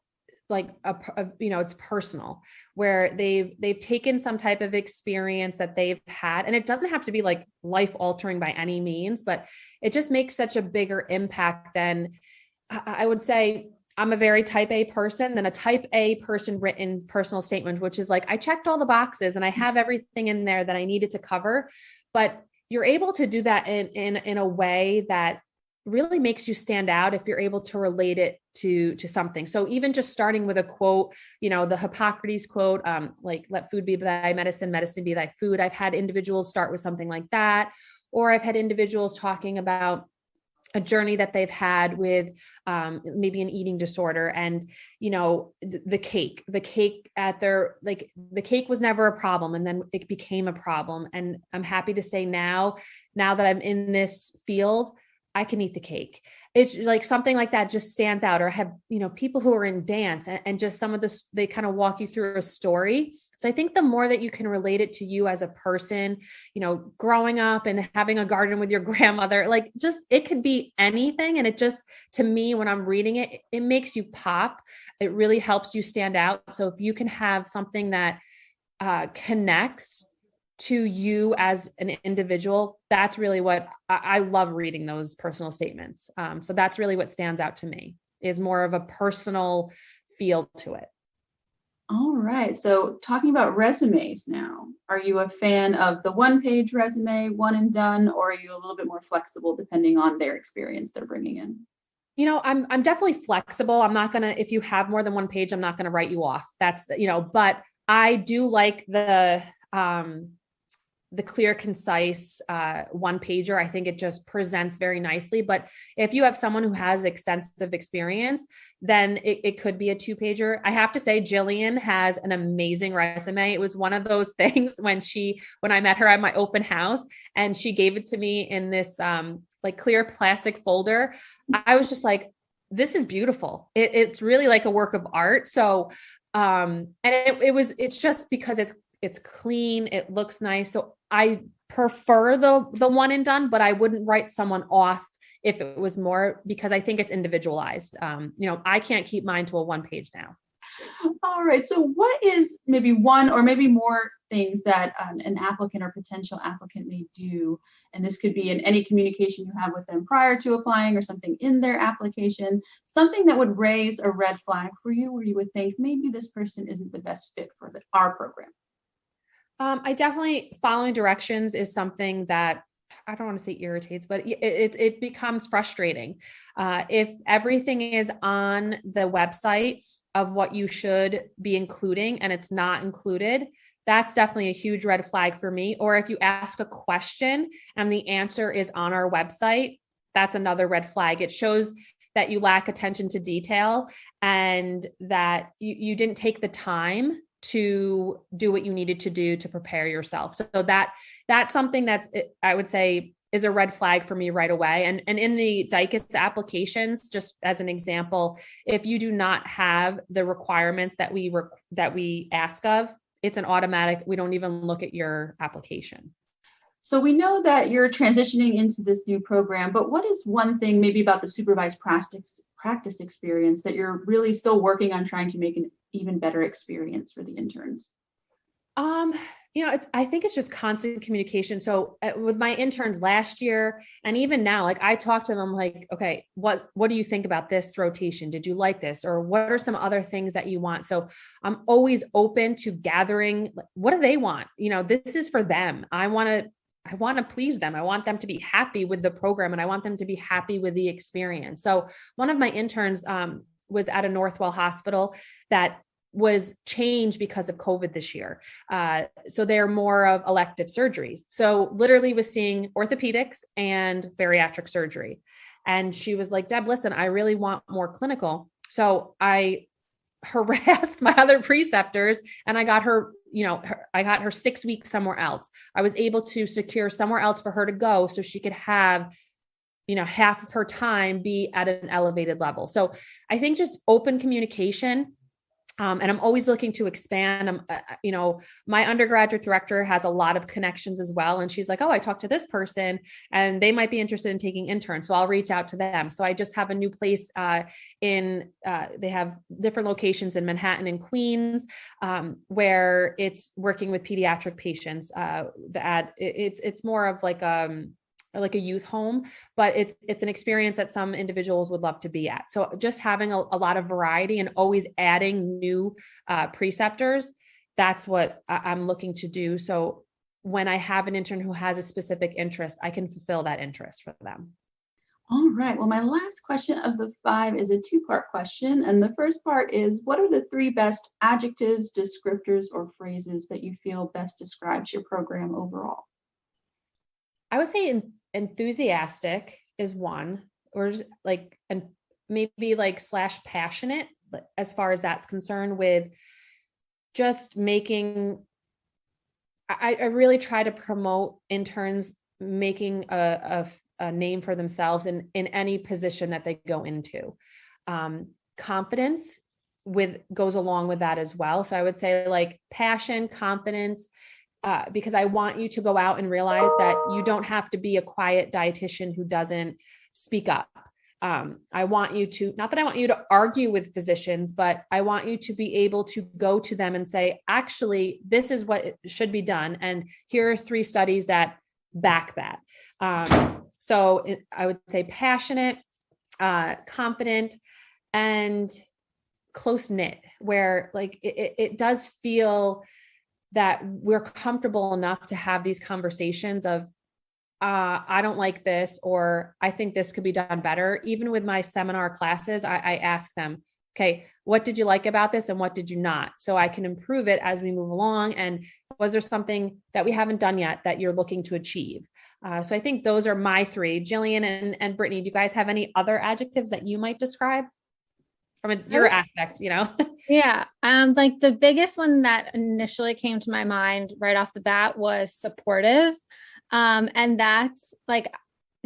it's personal, where they've taken some type of experience that they've had. And it doesn't have to be like life altering by any means, but it just makes such a bigger impact than, I would say, I'm a very type A person, than a type A person written personal statement, which is like, I checked all the boxes and I have everything in there that I needed to cover. But you're able to do that in a way that really makes you stand out if you're able to relate it to something. So even just starting with a quote, the Hippocrates quote, let food be thy medicine, medicine be thy food. I've had individuals start with something like that, or I've had individuals talking about a journey that they've had with maybe an eating disorder, and the cake at the cake was never a problem, and then it became a problem. And I'm happy to say now that I'm in this field, I can eat the cake. It's like something like that just stands out. Or I have, people who are in dance and just some of this, they kind of walk you through a story. So I think the more that you can relate it to you as a person, growing up and having a garden with your grandmother, it could be anything. And it just, to me, when I'm reading it, it makes you pop. It really helps you stand out. So if you can have something that connects to you as an individual, that's really what I love reading, those personal statements. So that's really what stands out to me, is more of a personal feel to it. All right. So talking about resumes now, are you a fan of the 1-page resume, one and done, or are you a little bit more flexible depending on their experience they're bringing in? I'm definitely flexible. I'm not going to, if you have more than 1 page, I'm not going to write you off. That's, but I do like the the clear, concise one pager. I think it just presents very nicely. But if you have someone who has extensive experience, then it could be a 2-pager. I have to say, Jillian has an amazing resume. It was one of those things when I met her at my open house and she gave it to me in this like clear plastic folder. I was just like, this is beautiful. It's really like a work of art. So, and it's just because it's clean. It looks nice. So I prefer the one and done, but I wouldn't write someone off if it was more, because I think it's individualized. I can't keep mine to a 1-page now. All right. So what is maybe one or maybe more things that an applicant or potential applicant may do? And this could be in any communication you have with them prior to applying or something in their application, something that would raise a red flag for you where you would think maybe this person isn't the best fit for our program. I definitely, following directions is something that I don't want to say irritates, but it becomes frustrating. If everything is on the website of what you should be including and it's not included, that's definitely a huge red flag for me. Or if you ask a question and the answer is on our website, that's another red flag. It shows that you lack attention to detail and that you didn't take the time to do what you needed to do to prepare yourself. So that's something I would say is a red flag for me right away. And in the DICUS applications, just as an example, if you do not have the requirements that we ask of, it's an automatic. We don't even look at your application. So we know that you're transitioning into this new program, but what is one thing maybe about the supervised practice experience that you're really still working on trying to make an even better experience for the interns? I think it's just constant communication. So with my interns last year and even now, like I talk to them like, okay, what do you think about this rotation? Did you like this? Or what are some other things that you want? So I'm always open to gathering, what do they want? This is for them. I want to please them. I want them to be happy with the program and I want them to be happy with the experience. So one of my interns was at a Northwell hospital that was changed because of COVID this year. So they're more of elective surgeries. So literally was seeing orthopedics and bariatric surgery. And she was like, Deb, listen, I really want more clinical. So I harassed my other preceptors and I got her 6 weeks somewhere else. I was able to secure somewhere else for her to go so she could have, half of her time be at an elevated level. So I think just open communication. And I'm always looking to expand. My undergraduate director has a lot of connections as well. And she's like, oh, I talked to this person and they might be interested in taking interns. So I'll reach out to them. So I just have a new place they have different locations in Manhattan and Queens where it's working with pediatric patients that it's more of like a youth home, but it's an experience that some individuals would love to be at. So just having a lot of variety and always adding new preceptors, that's what I'm looking to do. So when I have an intern who has a specific interest, I can fulfill that interest for them. All right. Well, my last question of the 5 is a 2-part question. And the first part is, what are the 3 best adjectives, descriptors, or phrases that you feel best describes your program overall? I would say enthusiastic is one, or just like, and maybe like / passionate as far as that's concerned, with just making, I really try to promote interns making a name for themselves in any position that they go into. Confidence goes along with that as well. So I would say like passion, confidence, because I want you to go out and realize that you don't have to be a quiet dietitian who doesn't speak up. I want you to, not that I want you to argue with physicians, but I want you to be able to go to them and say, actually, this is what should be done. And here are 3 studies that back that. So I would say passionate, confident, and close knit, where like it does feel that we're comfortable enough to have these conversations of, I don't like this, or I think this could be done better. Even with my seminar classes, I ask them, okay, what did you like about this and what did you not? So I can improve it as we move along. And was there something that we haven't done yet that you're looking to achieve? So I think those are my three. Jillian and Brittany, do you guys have any other adjectives that you might describe from your aspect, Yeah. Like the biggest one that initially came to my mind right off the bat was supportive. And that's like,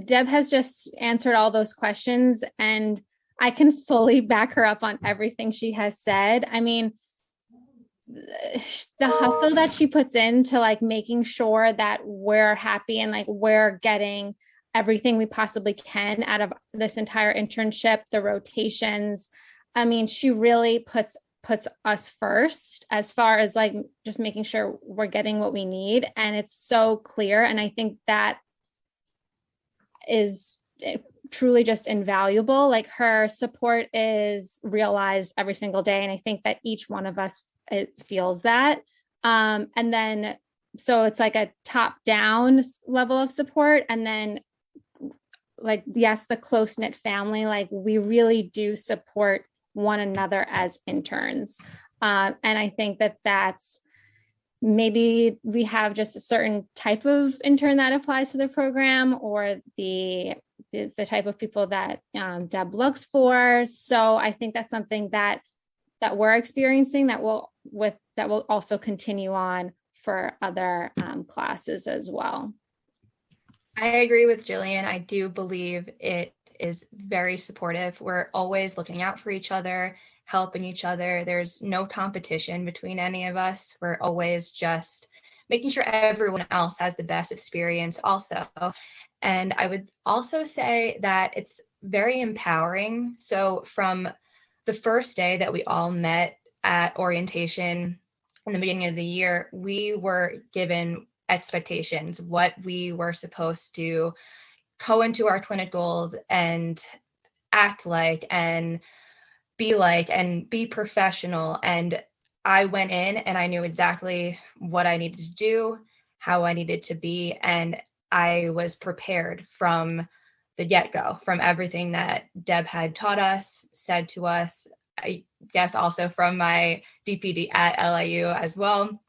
Deb has just answered all those questions, and I can fully back her up on everything she has said. I mean, the hustle that she puts into like making sure that we're happy and like we're getting everything we possibly can out of this entire internship, the rotations. I mean, she really puts us first as far as like just making sure we're getting what we need. And it's so clear. And I think that is truly just invaluable. Like her support is realized every single day. And I think that each one of us feels that. And then, so it's like a top down level of support. And then like, yes, the close knit family, like we really do support one another as interns. And I think that that's, maybe we have just a certain type of intern that applies to the program, or the type of people that Deb looks for. So I think that's something that we're experiencing that will also continue on for other classes as well. I agree with Jillian. I do believe it is very supportive. We're always looking out for each other, helping each other. There's no competition between any of us. We're always just making sure everyone else has the best experience also. And I would also say that it's very empowering. So from the first day that we all met at orientation in the beginning of the year, we were given expectations, what we were supposed to go into our clinic goals and act like and be professional. And I went in and I knew exactly what I needed to do, how I needed to be. And I was prepared from the get-go, from everything that Deb had taught us, said to us, I guess also from my DPD at LIU as well.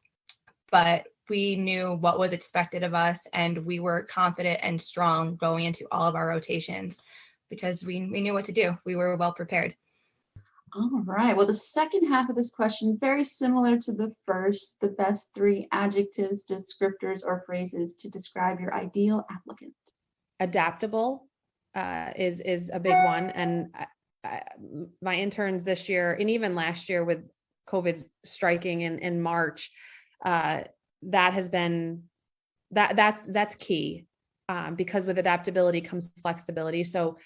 But we knew what was expected of us, and we were confident and strong going into all of our rotations because we knew what to do. We were well prepared. All right. Well, the second half of this question, very similar to the first, the best 3 adjectives, descriptors, or phrases to describe your ideal applicant. Adaptable is a big one. And my interns this year, and even last year with COVID striking in March, that has been, that's key, because with adaptability comes flexibility. So,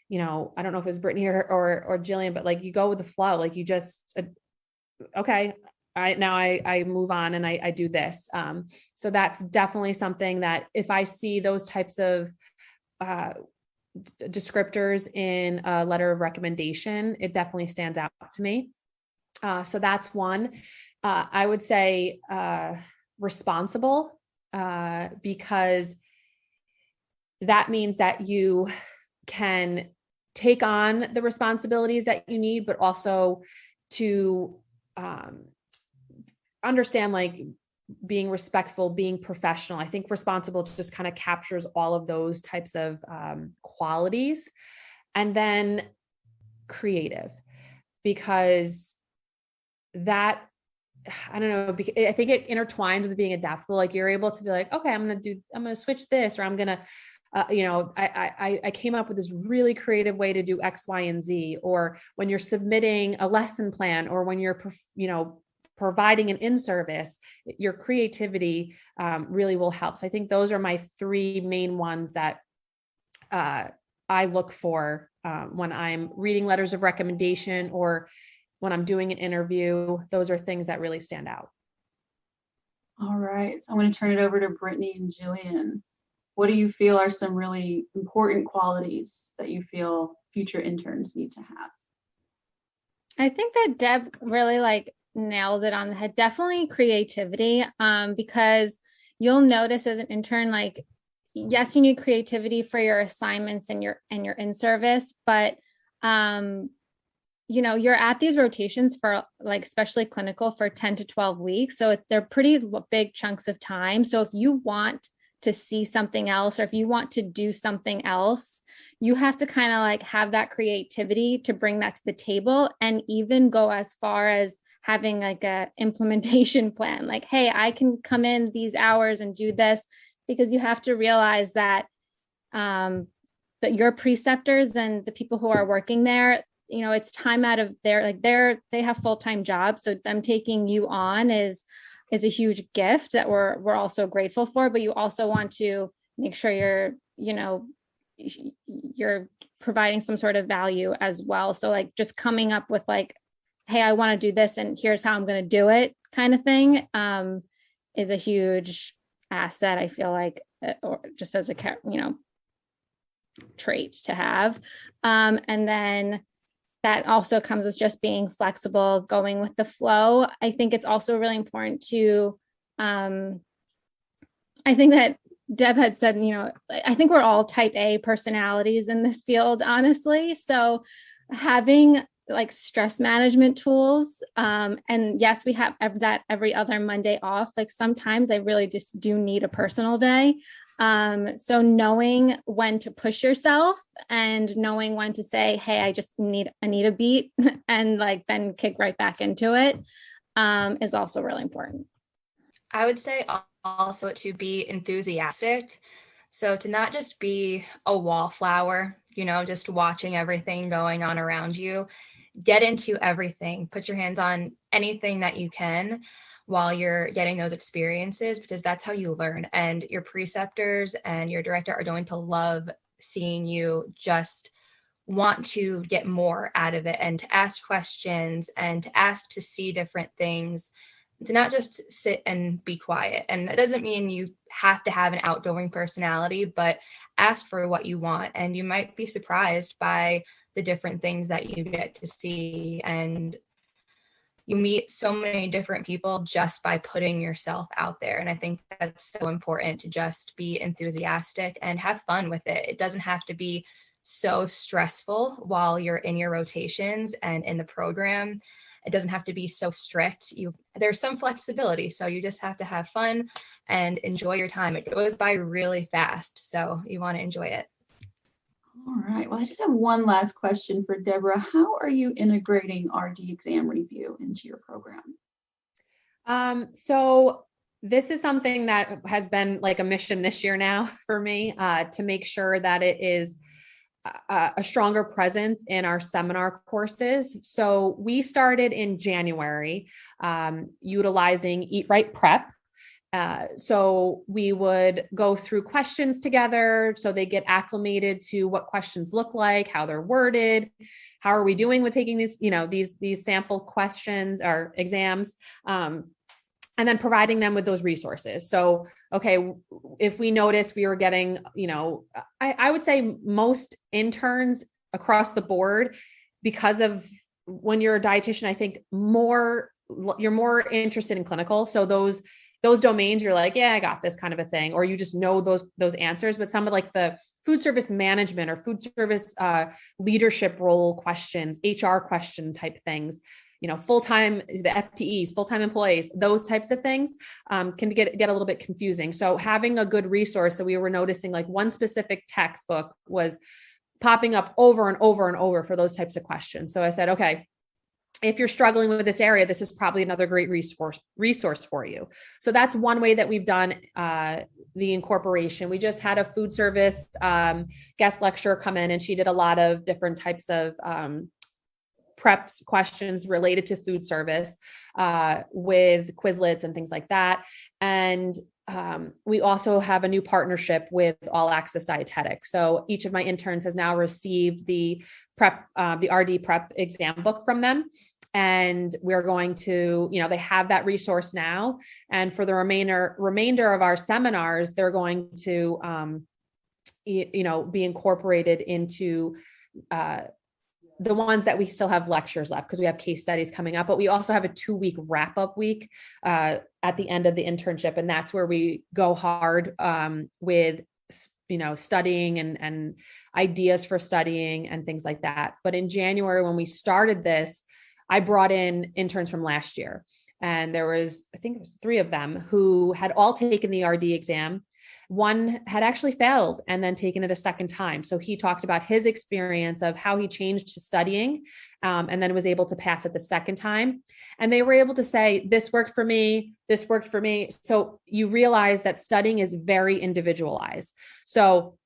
I don't know if it was Brittany or Jillian, but like you go with the flow, like you just, okay, I move on and I do this. So that's definitely something that if I see those types of descriptors in a letter of recommendation, it definitely stands out to me. So that's one. I would say responsible, because that means that you can take on the responsibilities that you need, but also to understand like being respectful, being professional. I think responsible just kind of captures all of those types of qualities. And then creative, because that, I don't know, I think it intertwines with being adaptable. Like you're able to be like, okay, I'm going to switch this, or I'm going to, I came up with this really creative way to do X, Y, and Z. Or when you're submitting a lesson plan, or when you're, providing an in-service, your creativity really will help. So I think those are my 3 main ones that I look for when I'm reading letters of recommendation, or when I'm doing an interview. Those are things that really stand out. All right. So I'm going to turn it over to Brittany and Jillian. What do you feel are some really important qualities that you feel future interns need to have? I think that Deb really nailed it on the head. Definitely creativity, because you'll notice as an intern, yes, you need creativity for your assignments and your in-service, but you're at these rotations for like, especially clinical, for 10 to 12 weeks. So they're pretty big chunks of time. So if you want to see something else, or if you want to do something else, you have to kind of like have that creativity to bring that to the table, and even go as far as having like a implementation plan. Like, hey, I can come in these hours and do this, because you have to realize that that your preceptors and the people who are working there, it's time out of they have full-time jobs. So them taking you on is a huge gift that we're also grateful for, but you also want to make sure you're providing some sort of value as well. So like just coming up with like, hey, I want to do this and here's how I'm going to do it kind of thing is a huge asset, I feel like, or just as a trait to have. And then that also comes with just being flexible, going with the flow. I think it's also really important to, I think that Deb had said, I think we're all type A personalities in this field, honestly. So having like stress management tools, and yes, we have that every other Monday off. Like sometimes I really just do need a personal day. So knowing when to push yourself and knowing when to say, hey, I need a beat and like then kick right back into it, is also really important. I would say also to be enthusiastic. So to not just be a wallflower, just watching everything going on around you. Get into everything, put your hands on anything that you can while you're getting those experiences, because that's how you learn. And your preceptors and your director are going to love seeing you just want to get more out of it, and to ask questions and to ask to see different things, to not just sit and be quiet. And that doesn't mean you have to have an outgoing personality, but ask for what you want. And you might be surprised by the different things that you get to see. And you meet so many different people just by putting yourself out there. And I think that's so important, to just be enthusiastic and have fun with it. It doesn't have to be so stressful while you're in your rotations and in the program. It doesn't have to be so strict. There's some flexibility. So you just have to have fun and enjoy your time. It goes by really fast, so you want to enjoy it. All right. Well, I just have one last question for Deborah. How are you integrating RD exam review into your program? So this is something that has been like a mission this year now for me, to make sure that it is a stronger presence in our seminar courses. So we started in January, utilizing Eat Right Prep. So we would go through questions together, so they get acclimated to what questions look like, how they're worded, how are we doing with taking these sample questions or exams, and then providing them with those resources. So, okay, if we notice we were getting, I would say most interns across the board, because of when you're a dietitian, I think you're more interested in clinical. So those domains, you're like, yeah, I got this kind of a thing, or you just know those answers. But some of like the food service management or food service leadership role questions, HR question type things, full-time, the FTEs, full-time employees, those types of things can get a little bit confusing. So having a good resource. So we were noticing like one specific textbook was popping up over and over and over for those types of questions. So I said, okay, if you're struggling with this area, this is probably another great resource for you. So that's one way that we've done the incorporation. We just had a food service guest lecturer come in, and she did a lot of different types of prep questions related to food service with Quizlets and things like that. And we also have a new partnership with All Access Dietetic. So each of my interns has now received the RD prep exam book from them. And we're going to, they have that resource now. And for the remainder of our seminars, they're going to, be incorporated into the ones that we still have lectures left, because we have case studies coming up, but we also have a 2-week wrap-up week at the end of the internship. And that's where we go hard with studying and ideas for studying and things like that. But in January, when we started this, I brought in interns from last year, and there was, I think it was 3 of them who had all taken the RD exam. One had actually failed and then taken it a second time. So he talked about his experience of how he changed to studying, and then was able to pass it the second time. And they were able to say, this worked for me. This worked for me. So you realize that studying is very individualized. So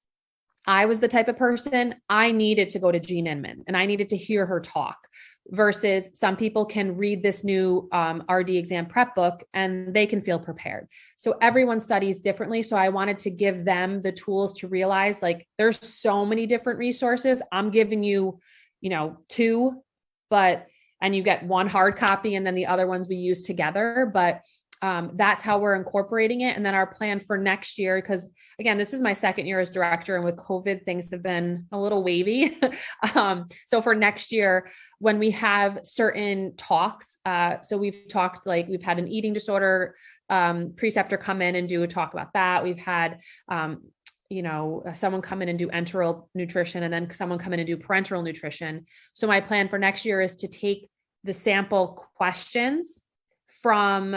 I was the type of person, I needed to go to Jean Inman and I needed to hear her talk, versus some people can read this new RD exam prep book and they can feel prepared. So everyone studies differently. So I wanted to give them the tools to realize, like, there's so many different resources. I'm giving you, 2, and you get 1 hard copy and then the other ones we use together. But that's how we're incorporating it. And then our plan for next year, because again, this is my second year as director, and with COVID, things have been a little wavy. So for next year, when we have certain talks, so we've talked, like we've had an eating disorder preceptor come in and do a talk about that. We've had, someone come in and do enteral nutrition, and then someone come in and do parenteral nutrition. So my plan for next year is to take the sample questions from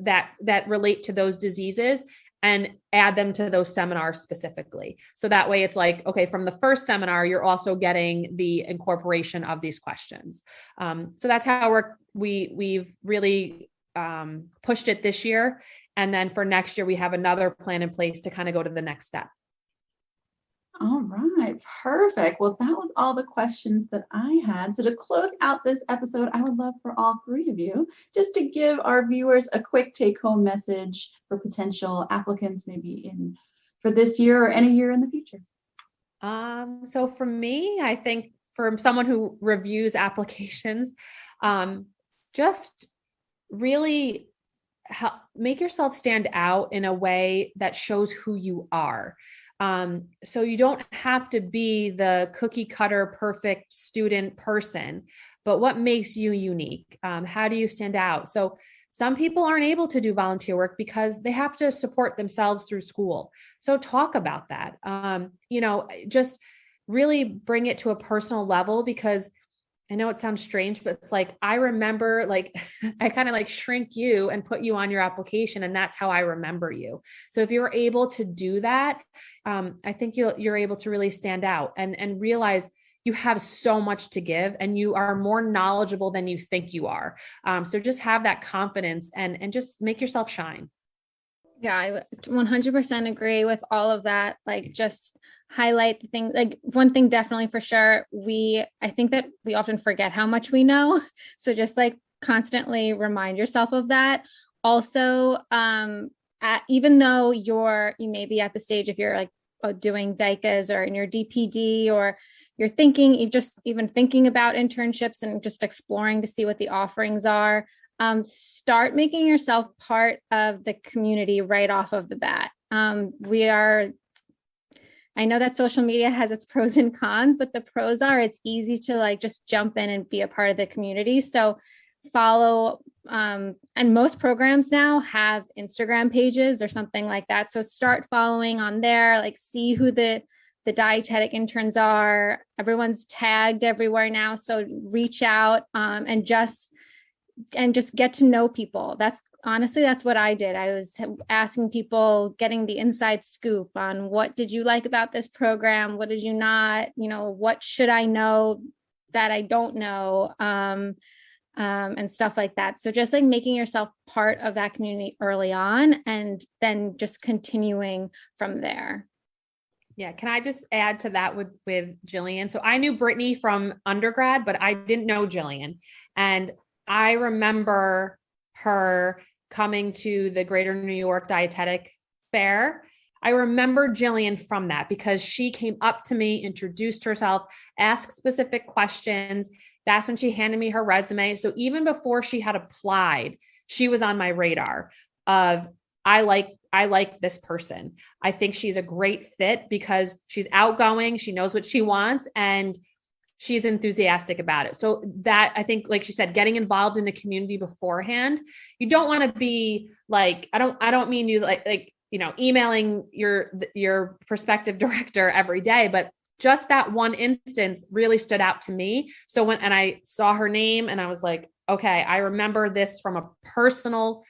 that relate to those diseases and add them to those seminars specifically. So that way it's like, okay, from the first seminar, you're also getting the incorporation of these questions. So that's how we've really pushed it this year. And then for next year, we have another plan in place to kind of go to the next step. All right, perfect. Well, that was all the questions that I had. So to close out this episode, I would love for all 3 of you just to give our viewers a quick take-home message for potential applicants, maybe for this year or any year in the future. So for me, I think for someone who reviews applications, just really make yourself stand out in a way that shows who you are. So you don't have to be the cookie cutter, perfect student person, but what makes you unique? How do you stand out? So some people aren't able to do volunteer work because they have to support themselves through school. So talk about that. Just really bring it to a personal level, because I know it sounds strange, but it's like, I remember, like, I kind of like shrink you and put you on your application, and that's how I remember you. So if you're able to do that, I think you're able to really stand out and realize you have so much to give and you are more knowledgeable than you think you are. So just have that confidence and just make yourself shine. Yeah, I 100% agree with all of that. Like, just highlight the thing. Like, one thing definitely for sure, I think that we often forget how much we know. So just like constantly remind yourself of that. Also, even though you may be at the stage, if you're like doing DICAs or in your DPD, or you're even thinking about internships and just exploring to see what the offerings are, start making yourself part of the community right off of the bat. I know that social media has its pros and cons, but the pros are it's easy to like just jump in and be a part of the community. So follow, and most programs now have Instagram pages or something like that. So start following on there, like see who the dietetic interns are. Everyone's tagged everywhere now. So reach out and just get to know people. That's what I did. I was asking people, getting the inside scoop on what did you like about this program? What did you not? What should I know that I don't know? And stuff like that. So just like making yourself part of that community early on, and then just continuing from there. Yeah. Can I just add to that with Jillian? So I knew Brittany from undergrad, but I didn't know Jillian. And I remember her coming to the Greater New York Dietetic Fair. I remember Jillian from that because she came up to me, introduced herself, asked specific questions. That's when she handed me her resume. So even before she had applied, she was on my radar of, I like this person. I think she's a great fit because she's outgoing. She knows what she wants and she's enthusiastic about it. So that, I think, like she said, getting involved in the community beforehand, you don't want to be like, I don't mean you like emailing your prospective director every day, but just that one instance really stood out to me. So and I saw her name and I was like, okay, I remember this from a personal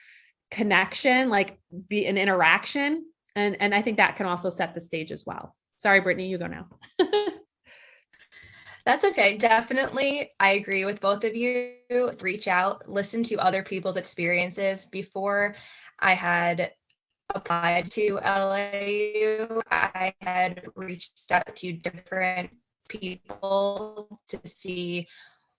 connection, like be an interaction. And I think that can also set the stage as well. Sorry, Brittany, you go now. That's okay. Definitely. I agree with both of you. Reach out, listen to other people's experiences. Before I had applied to LAU, I had reached out to different people to see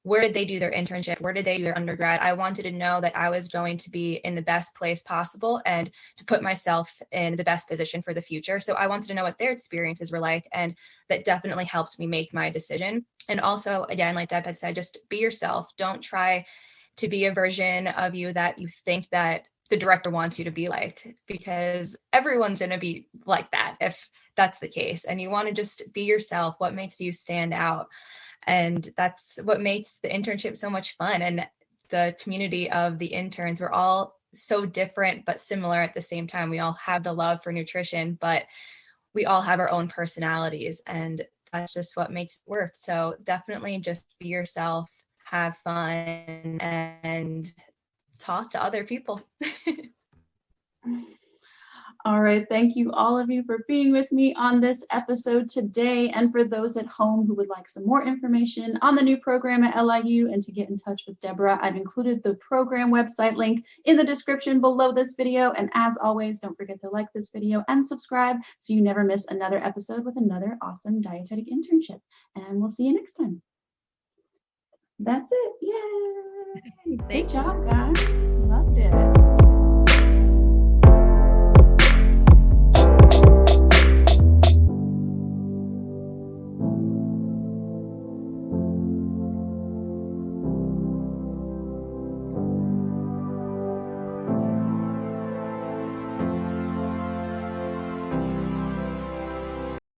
where did they do their internship? Where did they do their undergrad? I wanted to know that I was going to be in the best place possible and to put myself in the best position for the future. So I wanted to know what their experiences were like. And that definitely helped me make my decision. And also, again, like Deb had said, just be yourself. Don't try to be a version of you that you think that the director wants you to be like, because everyone's going to be like that if that's the case. And you want to just be yourself. What makes you stand out? And that's what makes the internship so much fun. And the community of the interns, we're all so different, but similar at the same time. We all have the love for nutrition, but we all have our own personalities. And that's just what makes it work. So definitely just be yourself, have fun, and talk to other people. All right. Thank you, all of you, for being with me on this episode today. And for those at home who would like some more information on the new program at LIU and to get in touch with Deborah, I've included the program website link in the description below this video. And as always, don't forget to like this video and subscribe so you never miss another episode with another awesome dietetic internship. And we'll see you next time. That's it. Yay! Great job, guys. Loved it.